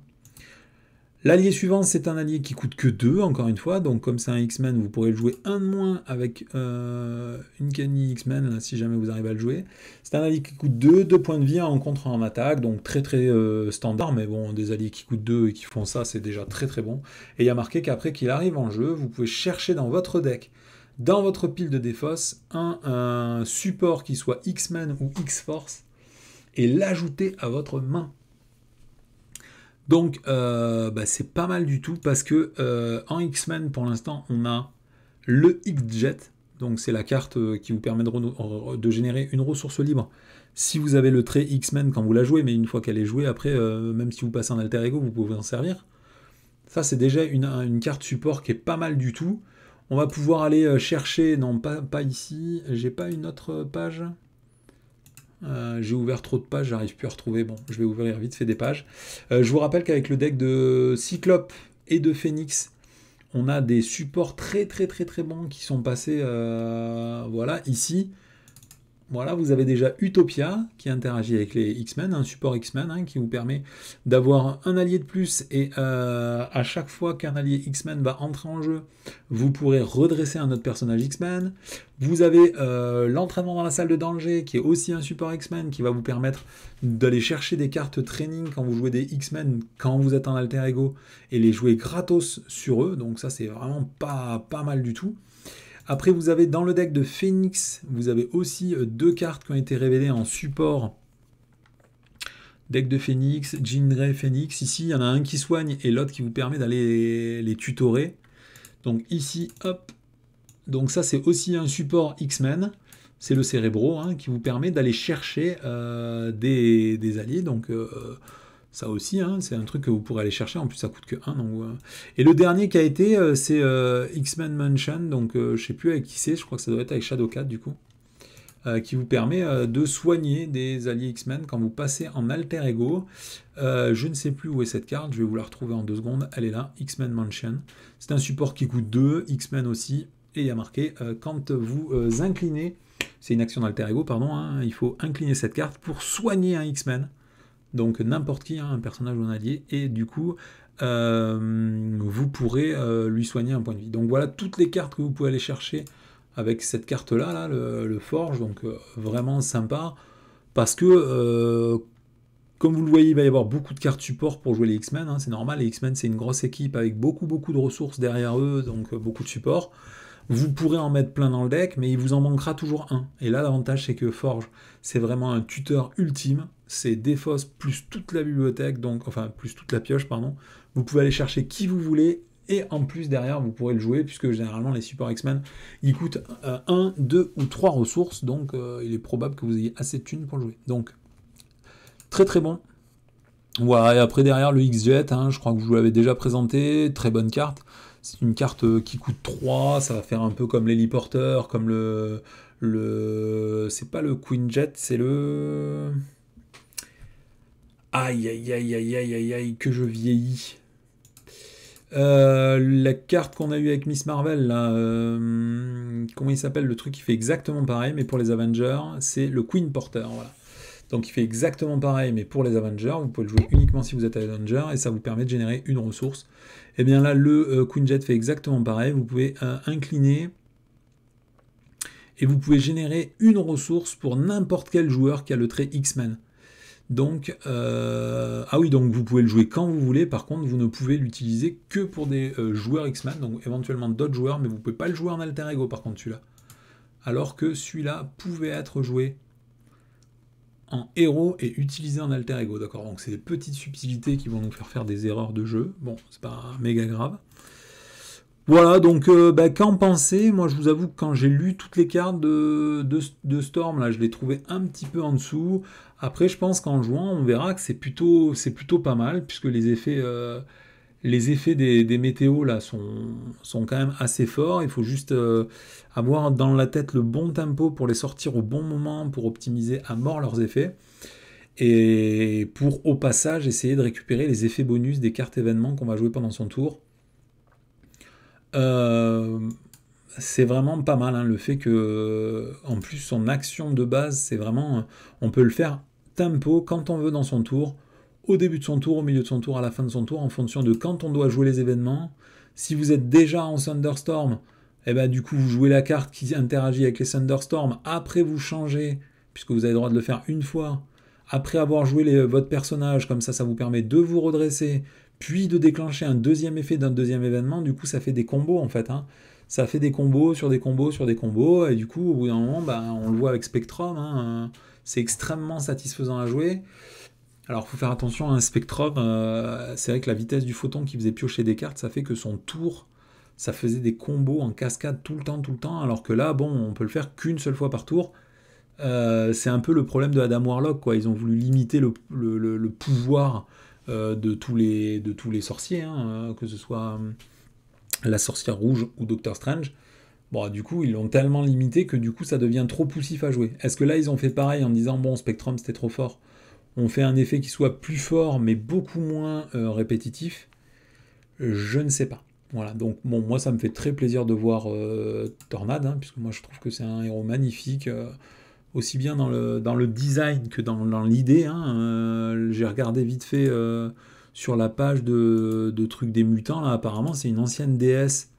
L'allié suivant, c'est un allié qui coûte que 2, encore une fois. Donc, comme c'est un X-Men, vous pourrez le jouer 1 de moins avec une Kenny X-Men, là, si jamais vous arrivez à le jouer. C'est un allié qui coûte 2 points de vie en contre en attaque. Donc, très très standard. Mais bon, des alliés qui coûtent 2 et qui font ça, c'est déjà très très bon. Et il y a marqué qu'après qu'il arrive en jeu, vous pouvez chercher dans votre deck, dans votre pile de défausse, un support qui soit X-Men ou X-Force et l'ajouter à votre main. Donc, c'est pas mal du tout parce que en X-Men, pour l'instant, on a le X-Jet. Donc, c'est la carte qui vous permet de générer une ressource libre si vous avez le trait X-Men quand vous la jouez. Mais une fois qu'elle est jouée, après, même si vous passez en alter ego, vous pouvez en servir. Ça, c'est déjà une carte support qui est pas mal du tout. On va pouvoir aller chercher... Non, pas ici. J'ai pas une autre page... j'ai ouvert trop de pages, j'arrive plus à retrouver. Bon, je vais ouvrir vite fait des pages. Je vous rappelle qu'avec le deck de Cyclope et de Phoenix, on a des supports très bons qui sont passés. Voilà, ici, Voilà, vous avez déjà Utopia qui interagit avec les X-Men, un support X-Men hein, qui vous permet d'avoir un allié de plus et à chaque fois qu'un allié X-Men va entrer en jeu, vous pourrez redresser un autre personnage X-Men. Vous avez l'entraînement dans la salle de danger qui est aussi un support X-Men qui va vous permettre d'aller chercher des cartes training quand vous jouez des X-Men, quand vous êtes en alter ego et les jouer gratos sur eux, donc ça c'est vraiment pas mal du tout. Après, vous avez dans le deck de Phoenix, vous avez aussi deux cartes qui ont été révélées en support. Deck de Phoenix, Jean Grey Phoenix. Ici, il y en a un qui soigne et l'autre qui vous permet d'aller les tutorer. Donc ici, hop. Donc ça, c'est aussi un support X-Men. C'est le Cérébro hein, qui vous permet d'aller chercher des alliés. Donc ça aussi, hein, c'est un truc que vous pourrez aller chercher. En plus, ça coûte que 1. Donc, Et le dernier qui a été, c'est X-Men Mansion. Donc, je sais plus avec qui c'est. Je crois que ça doit être avec Shadowcat, du coup. Qui vous permet de soigner des alliés X-Men quand vous passez en alter ego. Je ne sais plus où est cette carte. Je vais vous la retrouver en 2 secondes. Elle est là, X-Men Mansion. C'est un support qui coûte 2. X-Men aussi. Et il y a marqué, quand vous inclinez... C'est une action d'alter ego, pardon. Hein, il faut incliner cette carte pour soigner un X-Men. Donc n'importe qui, hein, un personnage ou un allié, et du coup, vous pourrez lui soigner un point de vie. Donc voilà toutes les cartes que vous pouvez aller chercher avec cette carte-là, là, le Forge, donc vraiment sympa, parce que, comme vous le voyez, il va y avoir beaucoup de cartes support pour jouer les X-Men, hein, c'est normal, les X-Men c'est une grosse équipe avec beaucoup de ressources derrière eux, donc beaucoup de support. Vous pourrez en mettre plein dans le deck, mais il vous en manquera toujours un. Et là, l'avantage, c'est que Forge, c'est vraiment un tuteur ultime. C'est Défausse plus toute la bibliothèque, donc enfin, plus toute la pioche, pardon. Vous pouvez aller chercher qui vous voulez, et en plus, derrière, vous pourrez le jouer, puisque généralement, les supports X-Men, ils coûtent 1, 2 ou 3 ressources, donc il est probable que vous ayez assez de thunes pour le jouer. Donc, très bon. Voilà, et après, derrière, le X-Jet, hein, je crois que je vous l'avais déjà présenté, très bonne carte. C'est une carte qui coûte 3, ça va faire un peu comme l'héliporteur, comme c'est pas le Queen Jet, c'est le... Aïe, que je vieillis. La carte qu'on a eue avec Miss Marvel, là, comment il s'appelle, le truc qui fait exactement pareil, mais pour les Avengers, c'est le Queen Porter, voilà. Donc il fait exactement pareil, mais pour les Avengers, vous pouvez le jouer uniquement si vous êtes Avenger, et ça vous permet de générer une ressource. Et bien là, le Queen Jet fait exactement pareil, vous pouvez incliner, et vous pouvez générer une ressource pour n'importe quel joueur qui a le trait X-Men. Donc, ah oui, donc vous pouvez le jouer quand vous voulez, par contre, vous ne pouvez l'utiliser que pour des joueurs X-Men, donc éventuellement d'autres joueurs, mais vous ne pouvez pas le jouer en alter ego, par contre, celui-là. Alors que celui-là pouvait être joué en héros et utilisé en alter ego, d'accord. Donc c'est des petites subtilités qui vont nous faire des erreurs de jeu. Bon, c'est pas méga grave. Voilà, donc qu'en penser? Moi, je vous avoue que quand j'ai lu toutes les cartes de Storm, là, je les trouvais un petit peu en dessous. Après, je pense qu'en jouant, on verra que c'est plutôt pas mal, puisque les effets des météos là sont quand même assez forts. Il faut juste avoir dans la tête le bon tempo pour les sortir au bon moment, pour optimiser à mort leurs effets. Et pour, au passage, essayer de récupérer les effets bonus des cartes événements qu'on va jouer pendant son tour. C'est vraiment pas mal, hein, le fait que, en plus, son action de base, c'est vraiment... On peut le faire tempo quand on veut dans son tour, au début de son tour, au milieu de son tour, à la fin de son tour, en fonction de quand on doit jouer les événements. Si vous êtes déjà en Thunderstorm, et ben du coup vous jouez la carte qui interagit avec les Thunderstorm, après vous changez, puisque vous avez le droit de le faire une fois, après avoir joué votre personnage, comme ça vous permet de vous redresser, puis de déclencher un deuxième effet d'un deuxième événement, du coup ça fait des combos en fait, hein. Ça fait des combos sur des combos sur des combos, et du coup au bout d'un moment, on le voit avec Spectrum, hein, c'est extrêmement satisfaisant à jouer. Alors, il faut faire attention à un Spectrum. C'est vrai que la vitesse du photon qui faisait piocher des cartes, ça fait que son tour, ça faisait des combos en cascade tout le temps. Alors que là, bon, on peut le faire qu'une seule fois par tour. C'est un peu le problème de Adam Warlock, quoi. Ils ont voulu limiter le pouvoir de tous les sorciers, hein, que ce soit la sorcière rouge ou Doctor Strange. Bon, du coup, ils l'ont tellement limité que du coup, ça devient trop poussif à jouer. Est-ce que là, ils ont fait pareil en disant, bon, Spectrum, c'était trop fort, on fait un effet qui soit plus fort mais beaucoup moins répétitif? Je ne sais pas. Voilà, donc bon, moi ça me fait très plaisir de voir Tornade, hein, puisque moi je trouve que c'est un héros magnifique, aussi bien dans le design que dans l'idée. Hein. J'ai regardé vite fait sur la page de trucs des mutants, là, apparemment c'est une ancienne déesse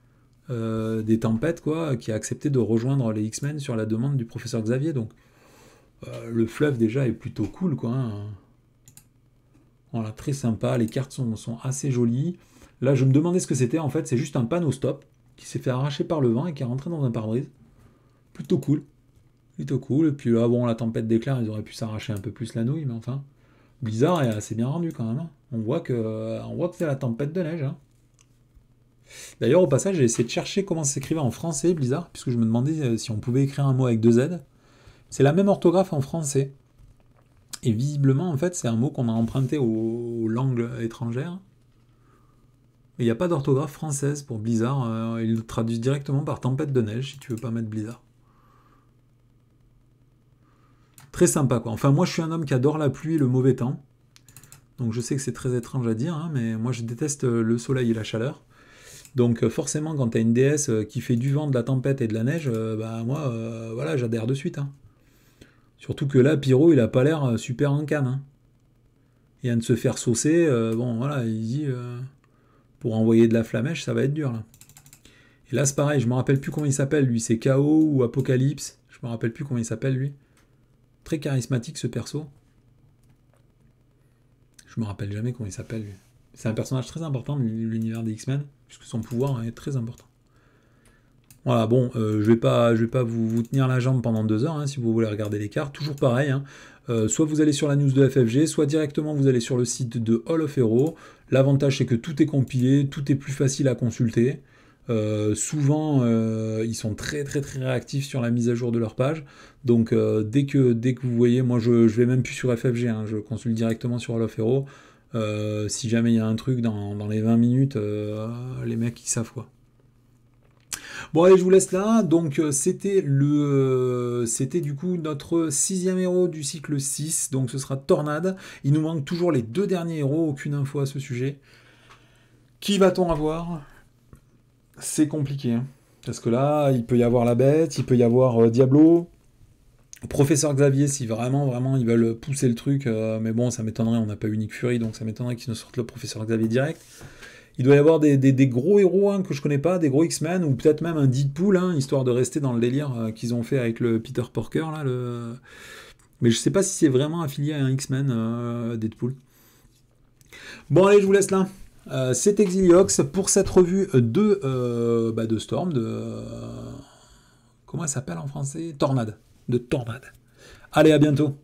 des tempêtes, quoi, qui a accepté de rejoindre les X-Men sur la demande du professeur Xavier. Donc le fleuve déjà est plutôt cool, quoi. Hein. Voilà, très sympa, les cartes sont assez jolies. Là, je me demandais ce que c'était, en fait, c'est juste un panneau stop qui s'est fait arracher par le vent et qui est rentré dans un pare-brise. Plutôt cool. Plutôt cool. Et puis là, bon, la tempête d'éclairs, ils auraient pu s'arracher un peu plus la nouille, mais enfin, Blizzard est assez bien rendu quand même. Hein. On voit que c'est la tempête de neige. Hein. D'ailleurs, au passage, j'ai essayé de chercher comment ça s'écrivait en français, Blizzard, puisque je me demandais si on pouvait écrire un mot avec 2 Z. C'est la même orthographe en français. Et visiblement, en fait, c'est un mot qu'on a emprunté aux langues étrangères. Mais il n'y a pas d'orthographe française pour Blizzard. Ils le traduisent directement par tempête de neige, si tu veux pas mettre Blizzard. Très sympa, quoi. Enfin, moi, je suis un homme qui adore la pluie et le mauvais temps. Donc, je sais que c'est très étrange à dire, hein, mais moi, je déteste le soleil et la chaleur. Donc, forcément, quand tu as une déesse qui fait du vent, de la tempête et de la neige, bah, moi, voilà, j'adhère de suite. Hein. Surtout que là, Pyro, il a pas l'air super en canne. Hein. Et à ne se faire saucer, bon, voilà, il dit, pour envoyer de la flamèche, ça va être dur, là. Et là, c'est pareil, je me rappelle plus comment il s'appelle, lui. C'est KO ou Apocalypse. Je me rappelle plus comment il s'appelle, lui. Très charismatique, ce perso. Je me rappelle jamais comment il s'appelle, lui. C'est un personnage très important de l'univers des X-Men, puisque son pouvoir est très important. Voilà, bon, je vais pas vous tenir la jambe pendant 2 heures, hein, si vous voulez regarder les cartes. Toujours pareil, hein. Soit vous allez sur la news de FFG, soit directement vous allez sur le site de Hall of Heroes. L'avantage, c'est que tout est compilé, tout est plus facile à consulter. Souvent, ils sont très très très réactifs sur la mise à jour de leur page. Donc, dès que vous voyez, moi je vais même plus sur FFG, hein, je consulte directement sur Hall of Heroes. Si jamais il y a un truc dans les 20 minutes, les mecs ils savent quoi. Bon allez, je vous laisse là. Donc c'était du coup notre 6e héros du cycle 6. Donc ce sera Tornade. Il nous manque toujours les 2 derniers héros. Aucune info à ce sujet. Qui va-t-on avoir? C'est compliqué. Hein. Parce que là, il peut y avoir la bête, il peut y avoir Diablo. Professeur Xavier, si vraiment ils veulent pousser le truc. Mais bon, ça m'étonnerait, on n'a pas eu Nick Fury, donc ça m'étonnerait qu'ils nous sortent le Professeur Xavier direct. Il doit y avoir des gros héros hein, que je connais pas, des gros X-Men, ou peut-être même un Deadpool, hein, histoire de rester dans le délire qu'ils ont fait avec le Peter Parker, là, mais je sais pas si c'est vraiment affilié à un X-Men, Deadpool. Bon allez, je vous laisse là. C'est Exiliox pour cette revue de Storm, comment elle s'appelle en français? Tornade. De Tornade. Allez, à bientôt.